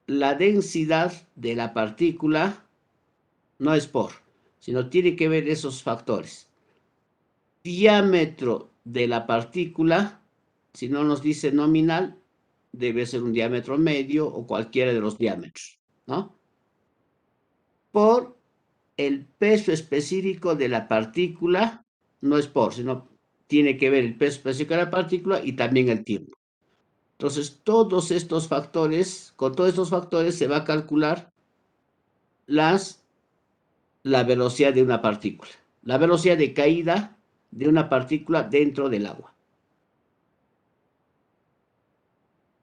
la densidad de la partícula, no es por, sino tiene que ver esos factores. Diámetro de la partícula, si no nos dice nominal, debe ser un diámetro medio o cualquiera de los diámetros, ¿no? Por el peso específico de la partícula, no es por, sino tiene que ver el peso específico de la partícula y también el tiempo. Entonces, todos estos factores, con todos estos factores se va a calcular la velocidad de una partícula, la velocidad de caída de una partícula dentro del agua.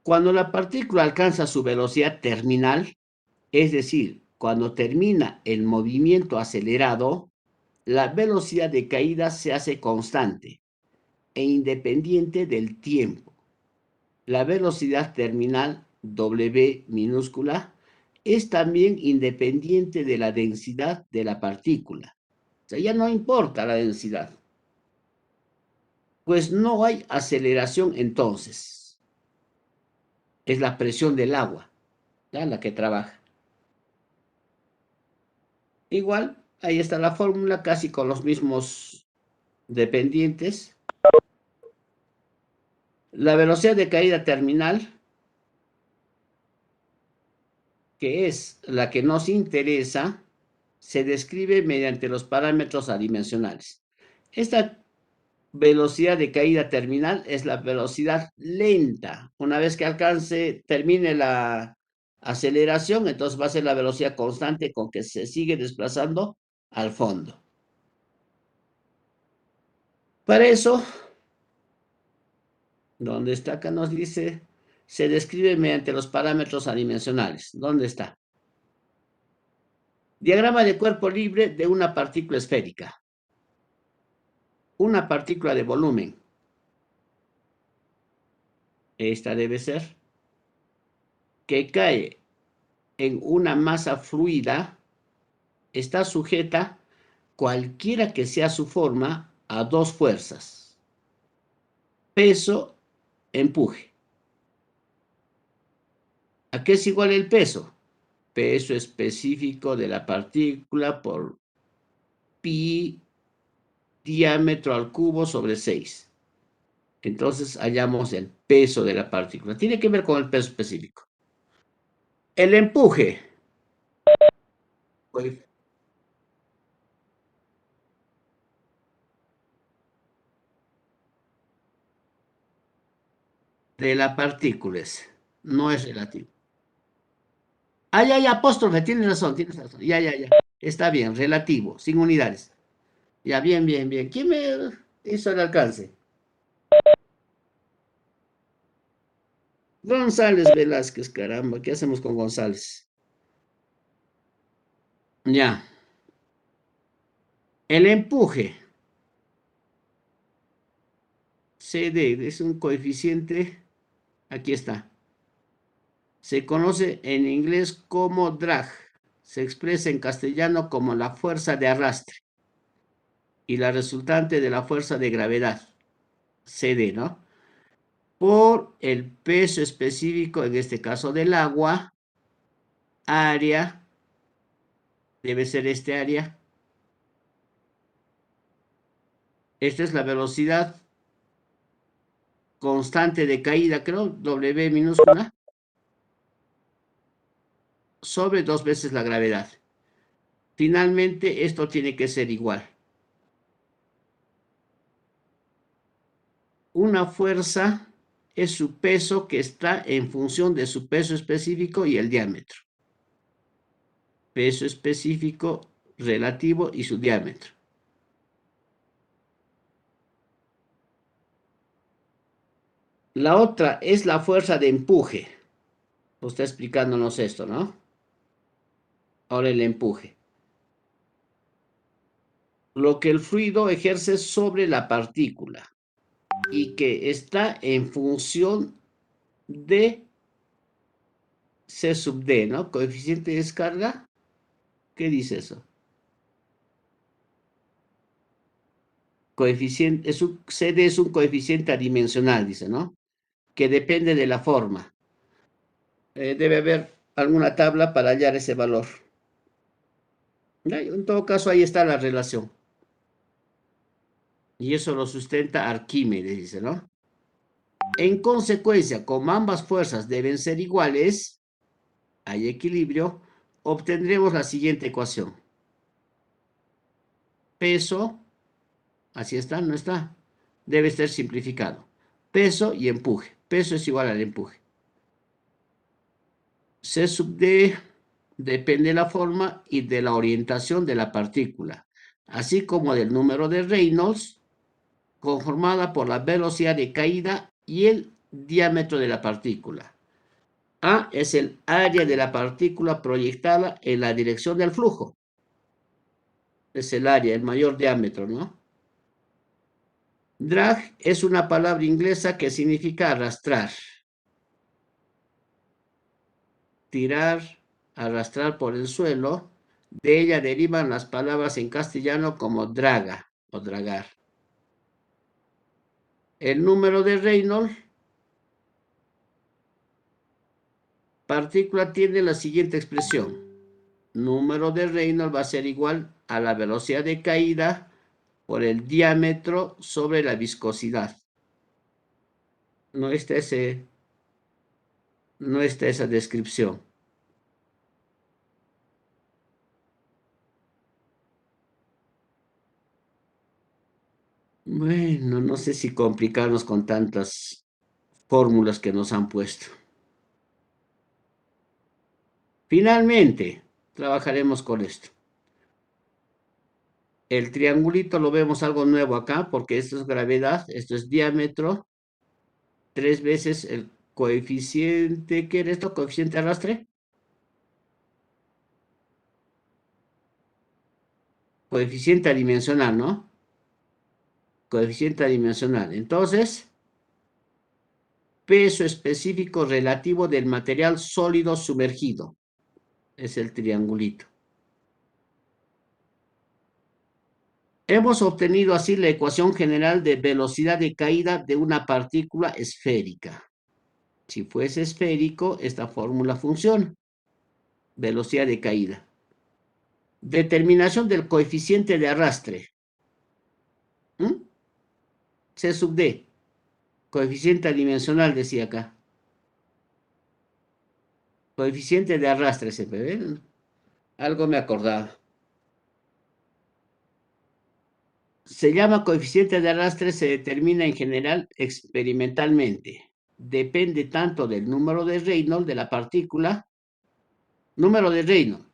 Cuando la partícula alcanza su velocidad terminal, es decir, cuando termina el movimiento acelerado, la velocidad de caída se hace constante e independiente del tiempo. La velocidad terminal, W minúscula, es también independiente de la densidad de la partícula. O sea, ya no importa la densidad. Pues no hay aceleración entonces. Es la presión del agua, ¿ya? La que trabaja. Igual, ahí está la fórmula, casi con los mismos dependientes. La velocidad de caída terminal, que es la que nos interesa, se describe mediante los parámetros adimensionales. Esta velocidad de caída terminal es la velocidad lenta. Una vez que termine la aceleración, entonces va a ser la velocidad constante con que se sigue desplazando al fondo. Para eso, ¿dónde está? Acá nos dice, se describe mediante los parámetros adimensionales. ¿Dónde está? Diagrama de cuerpo libre de una partícula esférica. Una partícula de volumen. Esta debe ser. Que cae en una masa fluida, está sujeta, cualquiera que sea su forma, a dos fuerzas. Peso, empuje. ¿A qué es igual el peso? Peso específico de la partícula por pi diámetro al cubo sobre 6. Entonces hallamos el peso de la partícula. Tiene que ver con el peso específico. El empuje. De la partícula no es relativo. Ah, ya, apóstrofe, tienes razón. Ya. Está bien, relativo, sin unidades. Ya, bien. ¿Quién me hizo el alcance? González Velázquez, caramba, ¿qué hacemos con González? Ya. El empuje. CD es un coeficiente. Aquí está. Se conoce en inglés como drag. Se expresa en castellano como la fuerza de arrastre. Y la resultante de la fuerza de gravedad. CD, ¿no? Por el peso específico, en este caso del agua, área, debe ser este área. Esta es la velocidad constante de caída, creo, W minúscula, sobre 2 veces la gravedad. Finalmente, esto tiene que ser igual. Una fuerza es su peso que está en función de su peso específico y el diámetro. Peso específico, relativo y su diámetro. La otra es la fuerza de empuje. Está explicándonos esto, ¿no? Ahora el empuje. Lo que el fluido ejerce sobre la partícula y que está en función de C sub D, ¿no? Coeficiente de descarga. ¿Qué dice eso? Coeficiente, CD es un coeficiente adimensional, dice, ¿no? Que depende de la forma. Debe haber alguna tabla para hallar ese valor. En todo caso, ahí está la relación. Y eso lo sustenta Arquímedes, dice, ¿no? En consecuencia, como ambas fuerzas deben ser iguales, hay equilibrio, obtendremos la siguiente ecuación. Peso, así está, no está, debe ser simplificado. Peso y empuje. Peso es igual al empuje. C sub D depende de la forma y de la orientación de la partícula, así como del número de Reynolds, conformada por la velocidad de caída y el diámetro de la partícula. A es el área de la partícula proyectada en la dirección del flujo. Es el área, el mayor diámetro, ¿no? Drag es una palabra inglesa que significa arrastrar. Tirar, arrastrar por el suelo. De ella derivan las palabras en castellano como draga o dragar. El número de Reynolds partícula tiene la siguiente expresión. Número de Reynolds va a ser igual a la velocidad de caída por el diámetro sobre la viscosidad. No está esa descripción. Bueno, no sé si complicarnos con tantas fórmulas que nos han puesto. Finalmente, trabajaremos con esto. El triangulito lo vemos algo nuevo acá, porque esto es gravedad, esto es diámetro, 3 veces el coeficiente, ¿qué era esto? ¿Coeficiente arrastre? Coeficiente adimensional, ¿no? Coeficiente adimensional. Entonces, peso específico relativo del material sólido sumergido. Es el triangulito. Hemos obtenido así la ecuación general de velocidad de caída de una partícula esférica. Si fuese esférico, esta fórmula funciona. Velocidad de caída. Determinación del coeficiente de arrastre. C sub D. Coeficiente adimensional, decía acá. Coeficiente de arrastre siempre, ¿ven? Algo me acordaba. Se llama coeficiente de arrastre, se determina en general experimentalmente. Depende tanto del número de Reynolds de la partícula, número de Reynolds,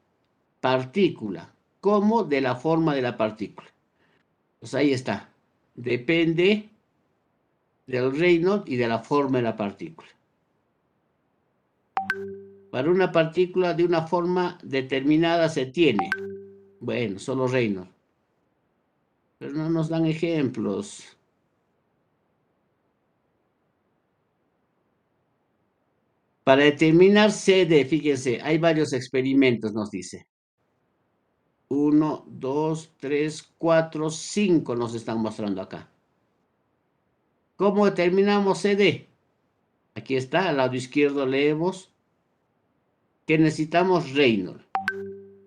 partícula, como de la forma de la partícula. Pues ahí está. Depende del Reynolds y de la forma de la partícula. Para una partícula de una forma determinada se tiene. Bueno, solo Reynolds. Pero no nos dan ejemplos. Para determinar CD, fíjense, hay varios experimentos, nos dice. 1, 2, 3, 4, 5 nos están mostrando acá. ¿Cómo determinamos CD? Aquí está, al lado izquierdo leemos que necesitamos Reynolds.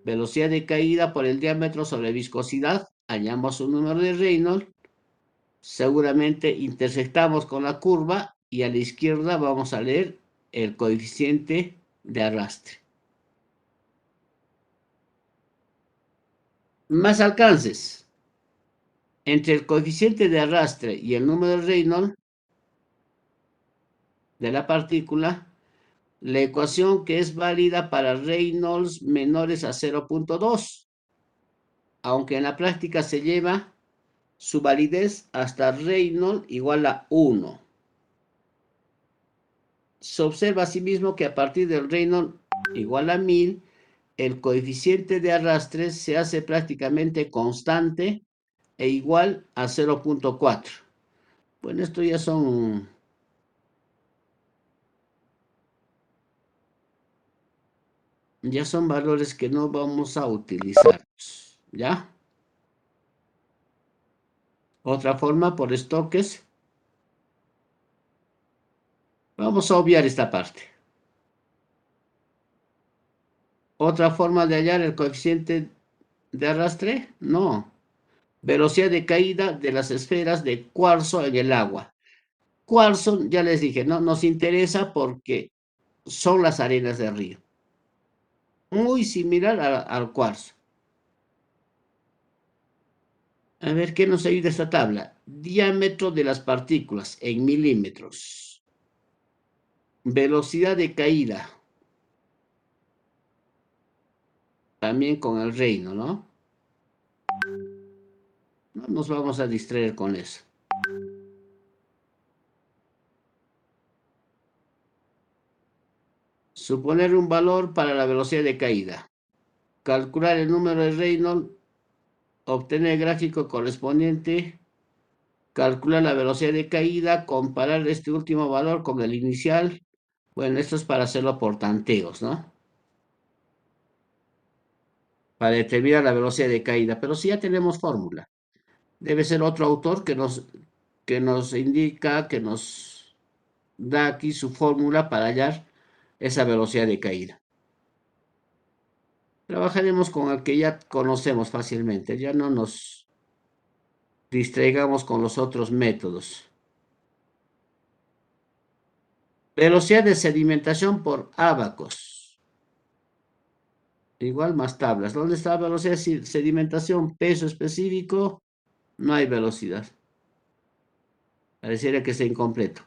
Velocidad de caída por el diámetro sobre viscosidad. Hallamos un número de Reynolds. Seguramente intersectamos con la curva y a la izquierda vamos a leer el coeficiente de arrastre. Más alcances. Entre el coeficiente de arrastre y el número de Reynolds de la partícula, la ecuación que es válida para Reynolds menores a 0.2, aunque en la práctica se lleva su validez hasta Reynolds igual a 1. Se observa asimismo que a partir del Reynolds igual a 1000, el coeficiente de arrastre se hace prácticamente constante e igual a 0.4. Bueno, esto ya son valores que no vamos a utilizar, ¿ya? Otra forma por Stokes. Vamos a obviar esta parte. ¿Otra forma de hallar el coeficiente de arrastre? No. Velocidad de caída de las esferas de cuarzo en el agua. Cuarzo, ya les dije, no nos interesa porque son las arenas del río. Muy similar al cuarzo. A ver, ¿qué nos ayuda esta tabla? Diámetro de las partículas en milímetros. Velocidad de caída. También con el reino, ¿no? No nos vamos a distraer con eso. Suponer un valor para la velocidad de caída. Calcular el número de Reynolds. Obtener el gráfico correspondiente. Calcular la velocidad de caída. Comparar este último valor con el inicial. Bueno, esto es para hacerlo por tanteos, ¿no? Para determinar la velocidad de caída. Pero si ya tenemos fórmula. Debe ser otro autor que nos indica, que nos da aquí su fórmula para hallar esa velocidad de caída. Trabajaremos con el que ya conocemos fácilmente. Ya no nos distraigamos con los otros métodos. Velocidad de sedimentación por ábacos. Igual más tablas. ¿Dónde está la velocidad de sedimentación? Peso específico. No hay velocidad. Pareciera que está incompleto.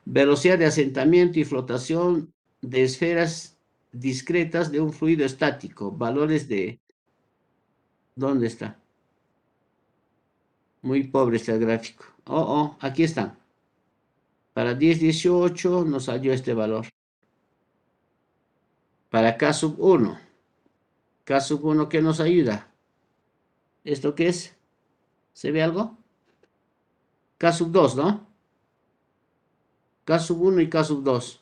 Velocidad de asentamiento y flotación de esferas discretas de un fluido estático. Valores de... ¿Dónde está? Muy pobre está el gráfico. Aquí están. Para 10-18 nos salió este valor. Para K sub 1. K sub 1, ¿qué nos ayuda? ¿Esto qué es? ¿Se ve algo? K sub 2, ¿no? K sub 1 y K sub 2.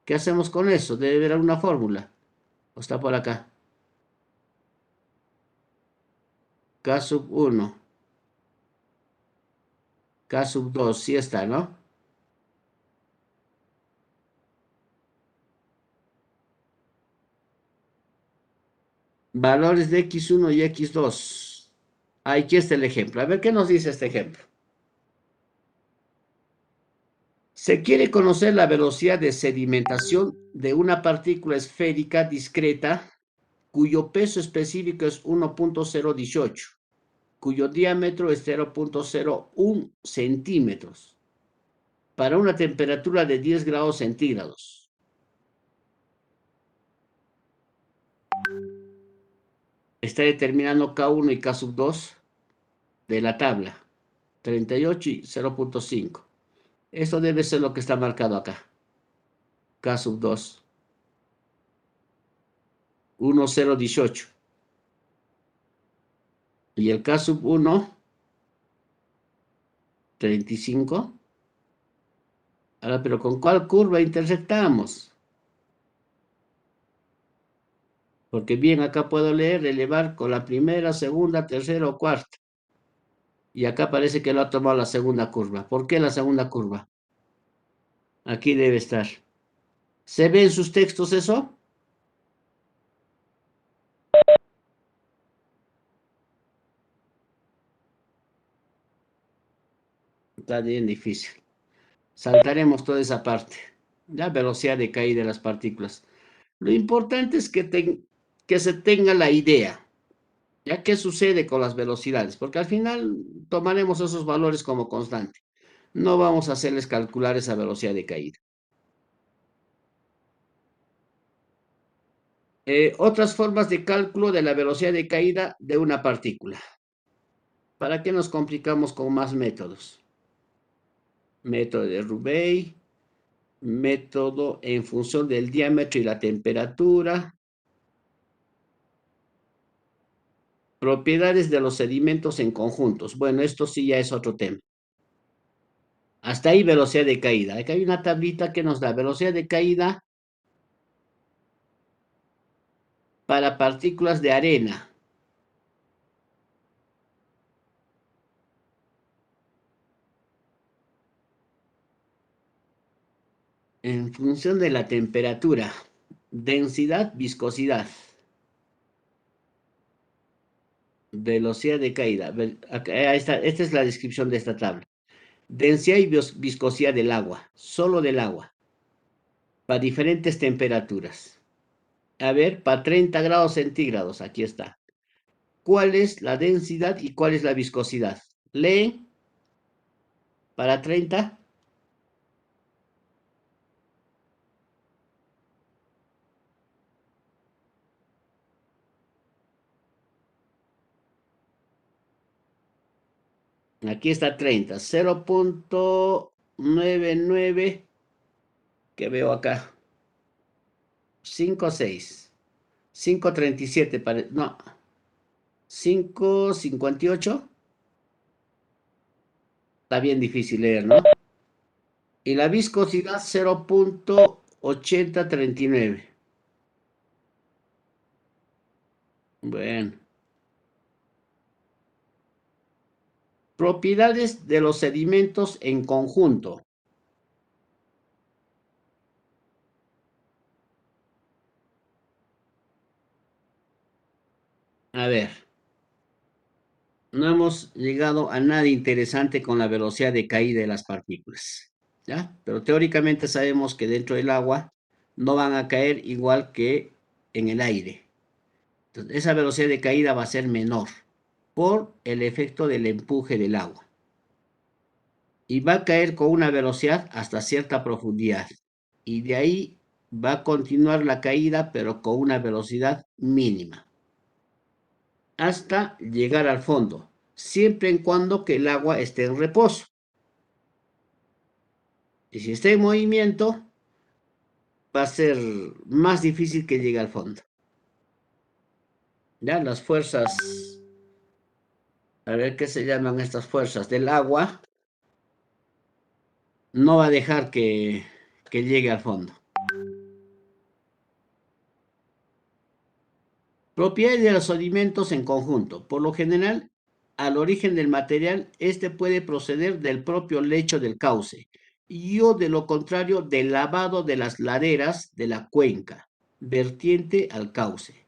¿Qué hacemos con eso? Debe haber alguna fórmula. ¿O está por acá? K sub 1. K sub 2, sí está, ¿no? Valores de X1 y X2. Aquí está el ejemplo. A ver, ¿qué nos dice este ejemplo? Se quiere conocer la velocidad de sedimentación de una partícula esférica discreta cuyo peso específico es 1.018, cuyo diámetro es 0.01 centímetros, para una temperatura de 10 grados centígrados. Está determinando K1 y K2 de la tabla, 38 y 0.5. Esto debe ser lo que está marcado acá. K2, 1.018. Y el K1, 35. Ahora, pero ¿con cuál curva intersectamos? Porque bien, acá puedo leer, elevar con la primera, segunda, tercera o cuarta. Y acá parece que lo ha tomado la segunda curva. ¿Por qué la segunda curva? Aquí debe estar. ¿Se ve en sus textos eso? Está bien difícil. Saltaremos toda esa parte. La velocidad de caída de las partículas. Lo importante es que se tenga la idea. ¿Ya qué sucede con las velocidades? Porque al final tomaremos esos valores como constante. No vamos a hacerles calcular esa velocidad de caída. Otras formas de cálculo de la velocidad de caída de una partícula. ¿Para qué nos complicamos con más métodos? Método de Roubaix, método en función del diámetro y la temperatura, propiedades de los sedimentos en conjuntos. Bueno, esto sí ya es otro tema. Hasta ahí velocidad de caída. Aquí hay una tablita que nos da velocidad de caída para partículas de arena. En función de la temperatura, densidad, viscosidad, velocidad de caída. Ahí está, esta es la descripción de esta tabla. Densidad y viscosidad del agua, solo del agua, para diferentes temperaturas. A ver, para 30 grados centígrados, aquí está. ¿Cuál es la densidad y cuál es la viscosidad? Leen. Para 30. Aquí está 30. 0.99. Que veo acá. 5.6. 5.37. No. 5.58. Está bien difícil leer, ¿no? Y la viscosidad 0.8039. Bueno. Propiedades de los sedimentos en conjunto. A ver. No hemos llegado a nada interesante con la velocidad de caída de las partículas, ¿ya? Pero teóricamente sabemos que dentro del agua no van a caer igual que en el aire. Entonces, esa velocidad de caída va a ser menor por el efecto del empuje del agua. Y va a caer con una velocidad hasta cierta profundidad. Y de ahí va a continuar la caída, pero con una velocidad mínima, hasta llegar al fondo, siempre en cuando que el agua esté en reposo. Y si está en movimiento, va a ser más difícil que llegue al fondo. Ya las fuerzas, a ver qué se llaman estas fuerzas del agua, no va a dejar que llegue al fondo. Propiedades de los sedimentos en conjunto. Por lo general, al origen del material, este puede proceder del propio lecho del cauce o de lo contrario del lavado de las laderas de la cuenca, vertiente al cauce.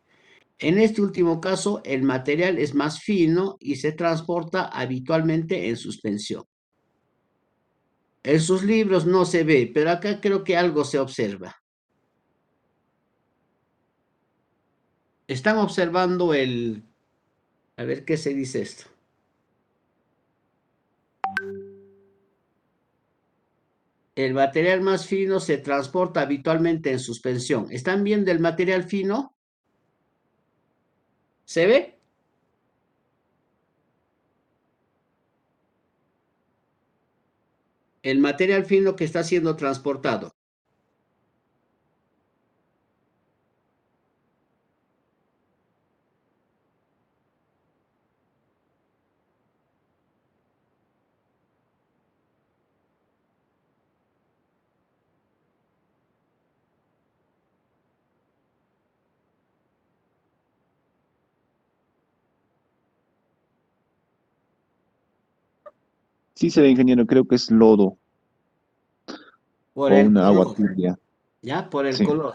En este último caso, el material es más fino y se transporta habitualmente en suspensión. En sus libros no se ve, pero acá creo que algo se observa. Están observando el... A ver, ¿qué se dice esto? El material más fino se transporta habitualmente en suspensión. ¿Están viendo el material fino? ¿Se ve? El material fino que está siendo transportado. Sí se ve, ingeniero, creo que es lodo Por o el una agua color, turbia. ¿ya? Por el Sí. color.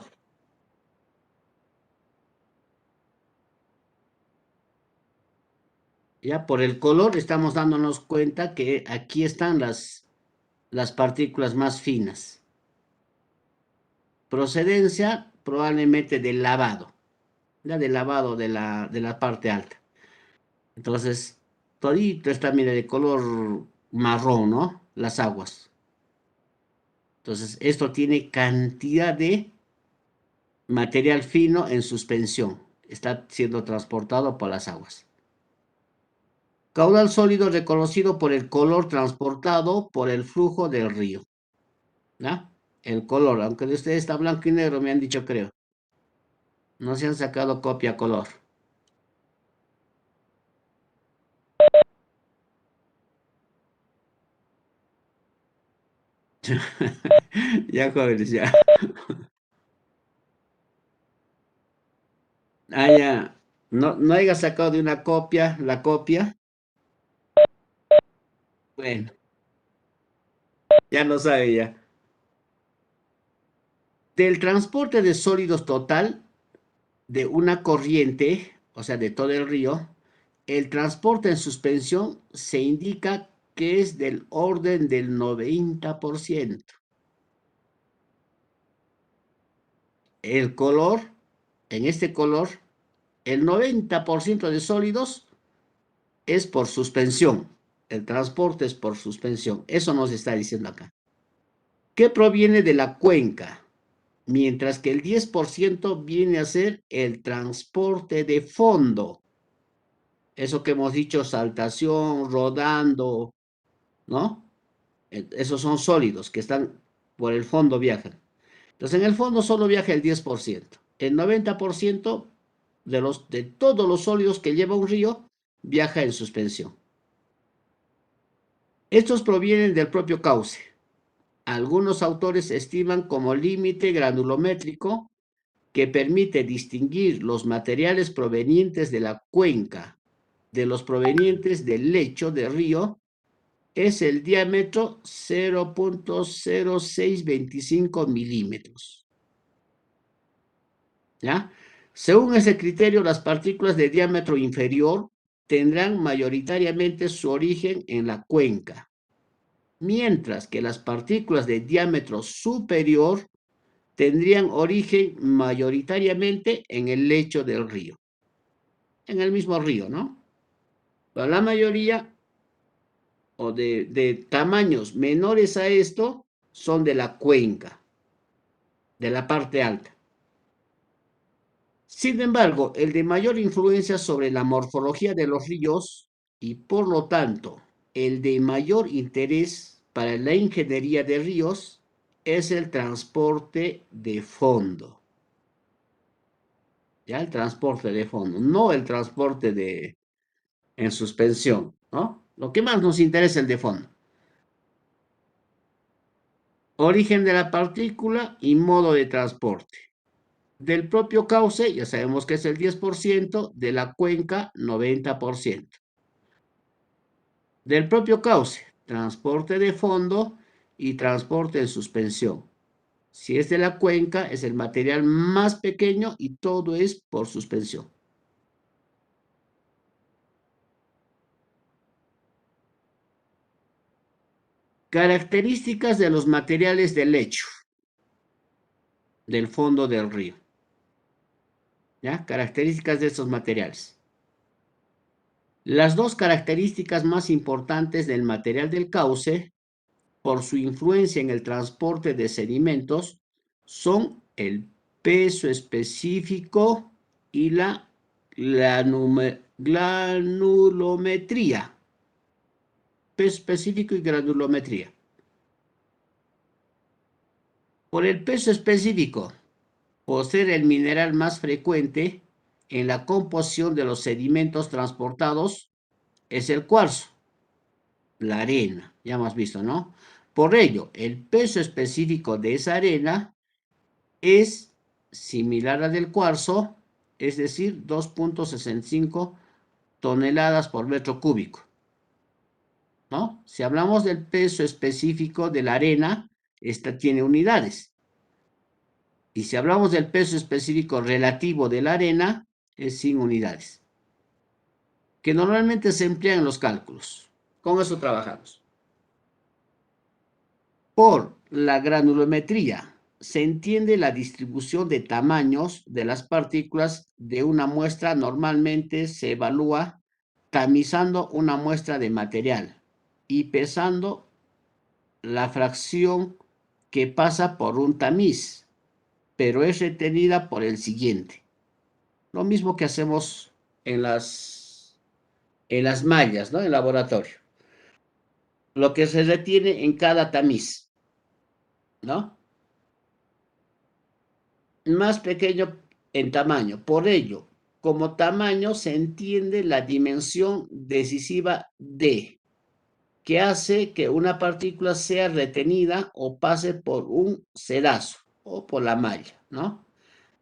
Ya por el color estamos dándonos cuenta que aquí están las partículas más finas. Procedencia probablemente del lavado, ya del lavado de la parte alta. Entonces, todito está, mire, de color marrón, ¿no? Las aguas. Entonces, esto tiene cantidad de material fino en suspensión. Está siendo transportado por las aguas. Caudal sólido reconocido por el color transportado por el flujo del río. ¿Ya? El color, aunque de ustedes está blanco y negro, me han dicho, creo. No se han sacado copia color. Ya, jóvenes, ya. Ah, ya. No haya sacado de una copia, la copia. Bueno, ya lo sabe ya. Del transporte de sólidos total de una corriente, o sea, de todo el río, el transporte en suspensión se indica que es del orden del 90%. El color, en este color, el 90% de sólidos es por suspensión. El transporte es por suspensión. Eso nos está diciendo acá. ¿Qué proviene de la cuenca? Mientras que el 10% viene a ser el transporte de fondo. Eso que hemos dicho, saltación, rodando, ¿no? Esos son sólidos que están por el fondo, viajan. Entonces, en el fondo solo viaja el 10%. El 90% de todos los sólidos que lleva un río viaja en suspensión. Estos provienen del propio cauce. Algunos autores estiman como límite granulométrico que permite distinguir los materiales provenientes de la cuenca de los provenientes del lecho de río es el diámetro 0.0625 milímetros. ¿Ya? Según ese criterio, las partículas de diámetro inferior tendrán mayoritariamente su origen en la cuenca, mientras que las partículas de diámetro superior tendrían origen mayoritariamente en el lecho del río, en el mismo río, ¿no? Pero la mayoría o de tamaños menores a esto son de la cuenca, de la parte alta. Sin embargo, el de mayor influencia sobre la morfología de los ríos y por lo tanto el de mayor interés para la ingeniería de ríos es el transporte de fondo. Ya el transporte de fondo, no el transporte en suspensión, ¿no? Lo que más nos interesa es el de fondo. Origen de la partícula y modo de transporte. Del propio cauce, ya sabemos que es el 10%, de la cuenca, 90%. Del propio cauce, transporte de fondo y transporte en suspensión. Si es de la cuenca, es el material más pequeño y todo es por suspensión. Características de los materiales del lecho, del fondo del río. ¿Ya? Características de estos materiales. Las dos características más importantes del material del cauce, por su influencia en el transporte de sedimentos, son el peso específico y la granulometría. Peso específico y granulometría. Por el peso específico, por ser el mineral más frecuente en la composición de los sedimentos transportados, es el cuarzo, la arena, ya hemos visto, ¿no? Por ello, el peso específico de esa arena es similar al del cuarzo, es decir, 2.65 toneladas por metro cúbico, ¿no? Si hablamos del peso específico de la arena, esta tiene unidades. Y si hablamos del peso específico relativo de la arena, es sin unidades, que normalmente se emplean en los cálculos. Con eso trabajamos. Por la granulometría se entiende la distribución de tamaños de las partículas de una muestra. Normalmente se evalúa tamizando una muestra de material y pesando la fracción que pasa por un tamiz, pero es retenida por el siguiente. Lo mismo que hacemos en las mallas, ¿no? En el laboratorio. Lo que se retiene en cada tamiz, ¿no? Más pequeño en tamaño. Por ello, como tamaño se entiende la dimensión decisiva D, que hace que una partícula sea retenida o pase por un sedazo o por la malla, ¿no?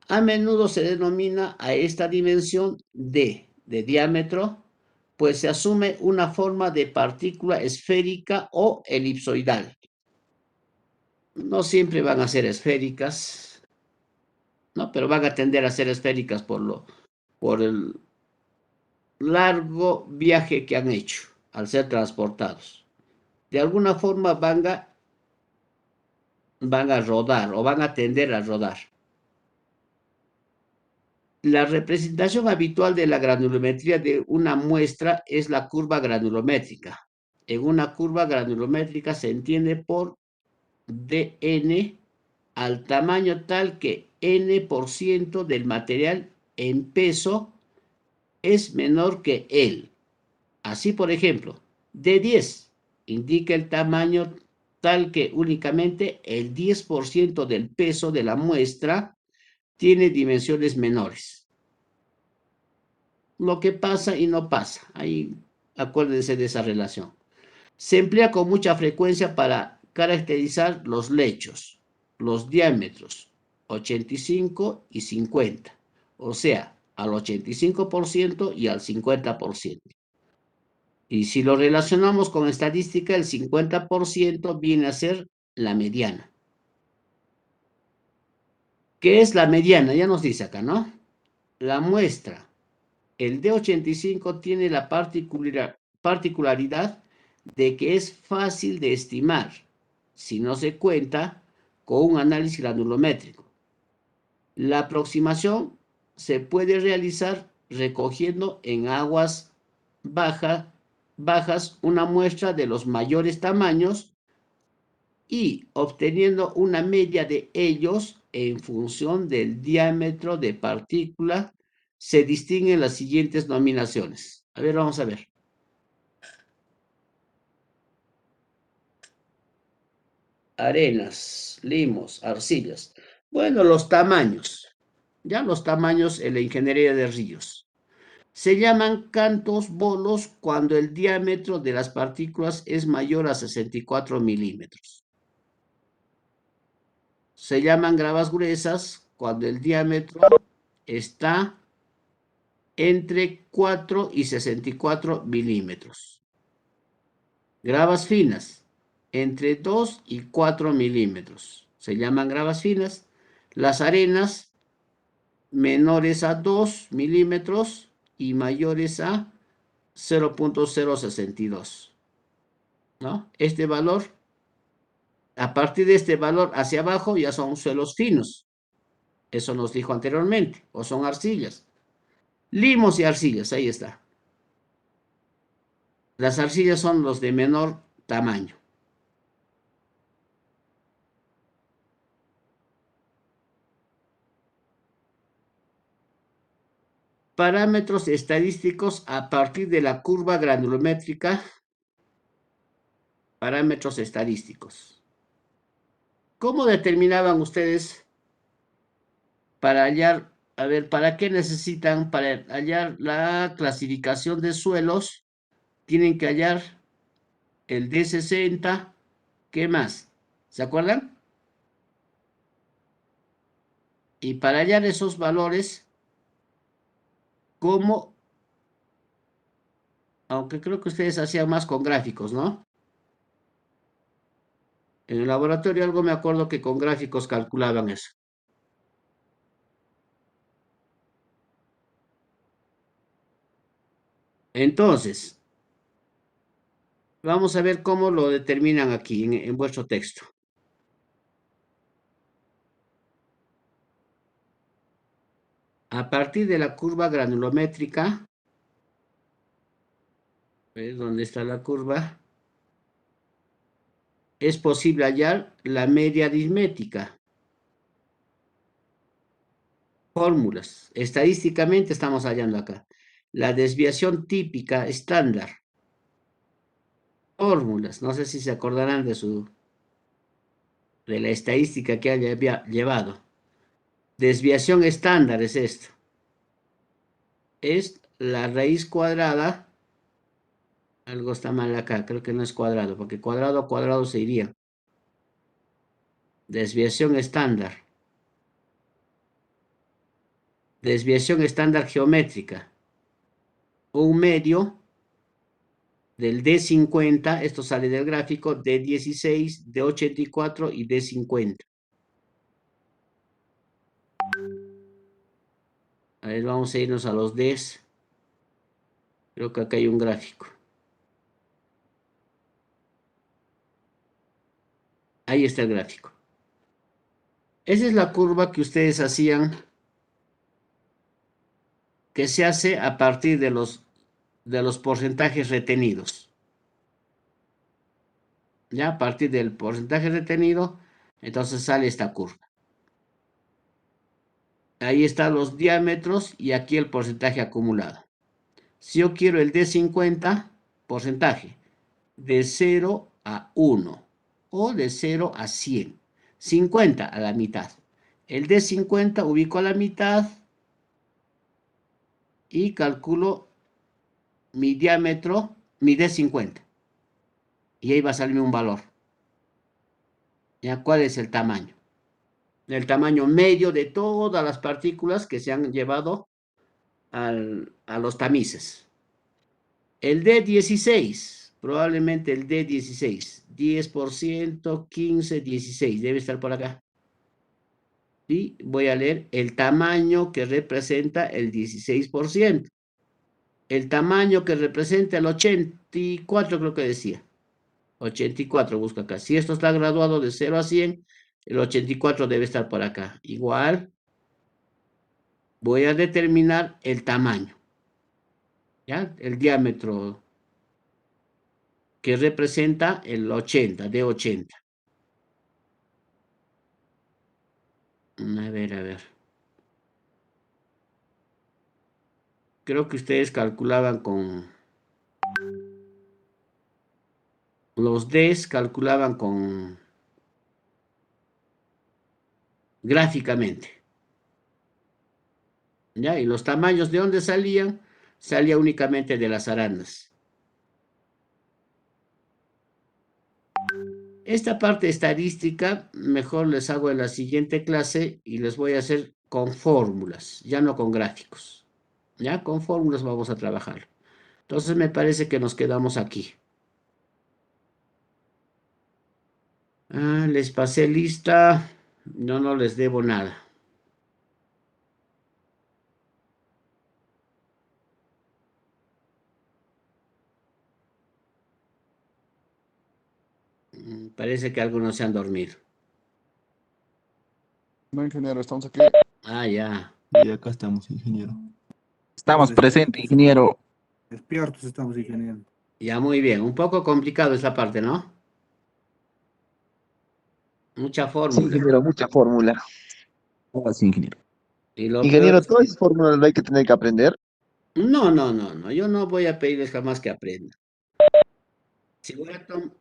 A menudo se denomina a esta dimensión D de diámetro, pues se asume una forma de partícula esférica o elipsoidal. No siempre van a ser esféricas, ¿no? Pero van a tender a ser esféricas por el largo viaje que han hecho al ser transportados. De alguna forma van a rodar o van a tender a rodar. La representación habitual de la granulometría de una muestra es la curva granulométrica. En una curva granulométrica se entiende por dn al tamaño tal que n% del material en peso es menor que él. Así, por ejemplo, D10 indica el tamaño tal que únicamente el 10% del peso de la muestra tiene dimensiones menores. Lo que pasa y no pasa. Ahí acuérdense de esa relación. Se emplea con mucha frecuencia para caracterizar los lechos, los diámetros 85 y 50. O sea, al 85% y al 50%. Y si lo relacionamos con estadística, el 50% viene a ser la mediana. ¿Qué es la mediana? Ya nos dice acá, ¿no? La muestra, el D85 tiene la particularidad de que es fácil de estimar si no se cuenta con un análisis granulométrico. La aproximación se puede realizar recogiendo en aguas bajas una muestra de los mayores tamaños y obteniendo una media de ellos en función del diámetro de partícula. Se distinguen las siguientes nominaciones. A ver, vamos a ver. Arenas, limos, arcillas. Bueno, los tamaños. Ya los tamaños en la ingeniería de ríos. Se llaman cantos bolos cuando el diámetro de las partículas es mayor a 64 milímetros. Se llaman gravas gruesas cuando el diámetro está entre 4 y 64 milímetros. Gravas finas, entre 2 y 4 milímetros. Se llaman gravas finas. Las arenas menores a 2 milímetros y mayores a 0.062. ¿No? Este valor a partir de este valor hacia abajo ya son suelos finos. Eso nos dijo anteriormente, o son arcillas. Limos y arcillas, ahí está. Las arcillas son los de menor tamaño. Parámetros estadísticos a partir de la curva granulométrica. Parámetros estadísticos. ¿Cómo determinaban ustedes para hallar, a ver, para qué necesitan para hallar la clasificación de suelos? Tienen que hallar el D60, ¿qué más? ¿Se acuerdan? Y para hallar esos valores, ¿cómo? Aunque creo que ustedes hacían más con gráficos, ¿no? En el laboratorio algo me acuerdo que con gráficos calculaban eso. Entonces, vamos a ver cómo lo determinan aquí en vuestro texto. A partir de la curva granulométrica, ¿ves dónde está la curva? Es posible hallar la media aritmética. Fórmulas. Estadísticamente estamos hallando acá. La desviación típica estándar. Fórmulas. No sé si se acordarán de la estadística que haya llevado. Desviación estándar es esto. Es la raíz cuadrada. Algo está mal acá. Creo que no es cuadrado, porque cuadrado a cuadrado se iría. Desviación estándar. Desviación estándar geométrica. Un medio del D50, esto sale del gráfico, D16, D84 y D50. A ver, vamos a irnos a los Ds. Creo que acá hay un gráfico. Ahí está el gráfico. Esa es la curva que ustedes hacían, que se hace a partir de los porcentajes retenidos. Ya, a partir del porcentaje retenido, entonces sale esta curva. Ahí están los diámetros y aquí el porcentaje acumulado. Si yo quiero el D50, porcentaje, de 0 a 1 o de 0 a 100. 50 a la mitad. El D50 ubico a la mitad y calculo mi diámetro, mi D50. Y ahí va a salirme un valor. ¿Ya? ¿Cuál es el tamaño? El tamaño medio de todas las partículas que se han llevado a los tamices. El D16, probablemente el D16, 10%, 15, 16, debe estar por acá. Y voy a leer el tamaño que representa el 16%. El tamaño que representa el 84, creo que decía. 84, busca acá. Si esto está graduado de 0 a 100, el 84 debe estar por acá. Igual, voy a determinar el tamaño. ¿Ya? El diámetro que representa el 80, de 80. A ver. Creo que ustedes calculaban con... Los Ds calculaban con... gráficamente. ¿Ya? Y los tamaños, ¿de dónde salían? Salía únicamente de las arandas. Esta parte estadística, mejor les hago en la siguiente clase y les voy a hacer con fórmulas, ya no con gráficos. Ya con fórmulas vamos a trabajar. Entonces me parece que nos quedamos aquí. Les pasé lista. No les debo nada. Parece que algunos se han dormido. No, ingeniero, estamos aquí. Ah, ya. Y acá estamos, ingeniero. Estamos presentes, ingeniero. Despiertos estamos, ingeniero. Ya, muy bien. Un poco complicado esa parte, ¿no? Mucha Sí, fórmula. ingeniero, mucha fórmula. Sí, ingeniero. Y lo Ingeniero, peor es todas que- esas fórmulas las hay que tener que aprender. No, no, no, no. Yo no voy a pedirles jamás que aprendan. Si voy a tom-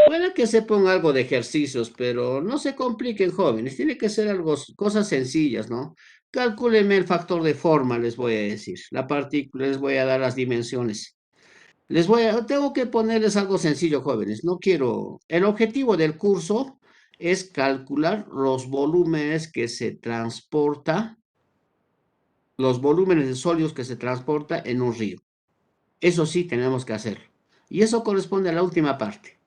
Puede que sepan algo de ejercicios, pero no se compliquen, jóvenes. Tiene que ser algo, cosas sencillas, ¿no? Calcúlenme el factor de forma, les voy a decir. La partícula, les voy a dar las dimensiones. Tengo que ponerles algo sencillo, jóvenes. No quiero. El objetivo del curso es calcular los volúmenes que se transporta, los volúmenes de sólidos que se transporta en un río. Eso sí tenemos que hacerlo. Y eso corresponde a la última parte.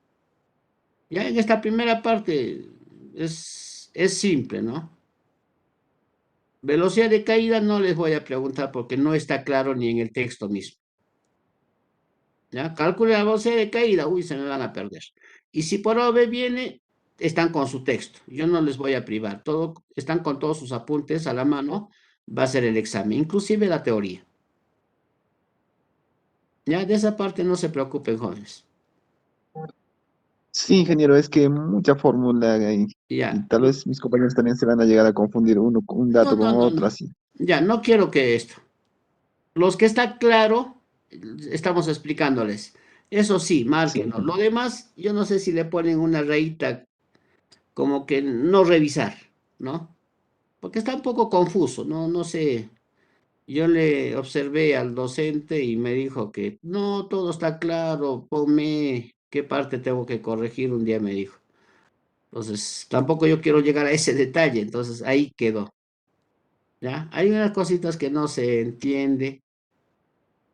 Ya en esta primera parte es simple, ¿no? Velocidad de caída no les voy a preguntar porque no está claro ni en el texto mismo. ¿Ya? Calcule la velocidad de caída, uy, se me van a perder. Y si por OB viene, están con su texto. Yo no les voy a privar. Están con todos sus apuntes a la mano. Va a ser el examen, inclusive la teoría. Ya, de esa parte no se preocupen, jóvenes. Sí, ingeniero, es que mucha fórmula hay. Y Ya. tal vez mis compañeros también se van a llegar a confundir un No, dato no, con no, otro, no. así. Ya, no quiero que esto. Los que está claro, estamos explicándoles. Eso sí, Sí, márquenlo. Lo demás, yo no sé si le ponen una rayita como que no revisar, ¿no? Porque está un poco confuso, no sé. Yo le observé al docente y me dijo que no, todo está claro, ponme qué parte tengo que corregir, un día me dijo. Entonces, tampoco yo quiero llegar a ese detalle, entonces ahí quedó. ¿Ya? Hay unas cositas que no se entiende.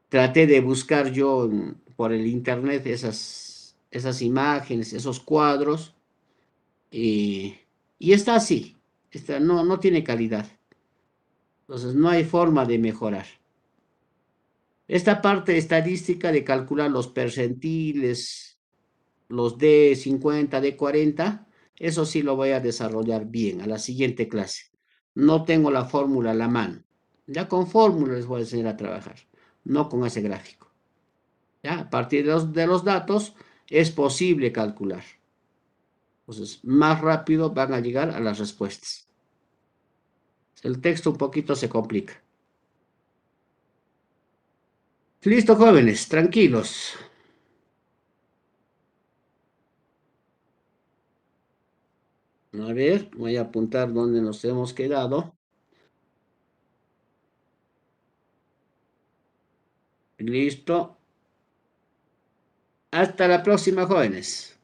Traté de buscar yo por el internet esas imágenes, esos cuadros, y está así, no tiene calidad. Entonces no hay forma de mejorar. Esta parte estadística de calcular los percentiles, los D50, D40, eso sí lo voy a desarrollar bien a la siguiente clase. No tengo la fórmula a la mano. Ya con fórmula les voy a enseñar a trabajar, no con ese gráfico. ¿Ya? A partir de los datos es posible calcular. Entonces, más rápido van a llegar a las respuestas. El texto un poquito se complica. Listo, jóvenes, tranquilos. A ver, voy a apuntar dónde nos hemos quedado. Listo. Hasta la próxima, jóvenes.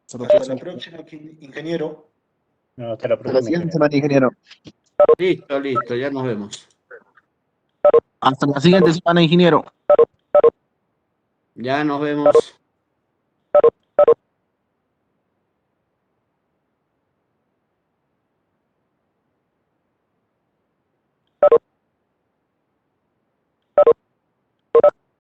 Hasta la Hasta próxima. la próxima, ingeniero. No, hasta la Hasta la próxima, siguiente ingeniero. semana, ingeniero. Listo, ya nos vemos. Hasta la siguiente semana, ingeniero. Ya nos vemos.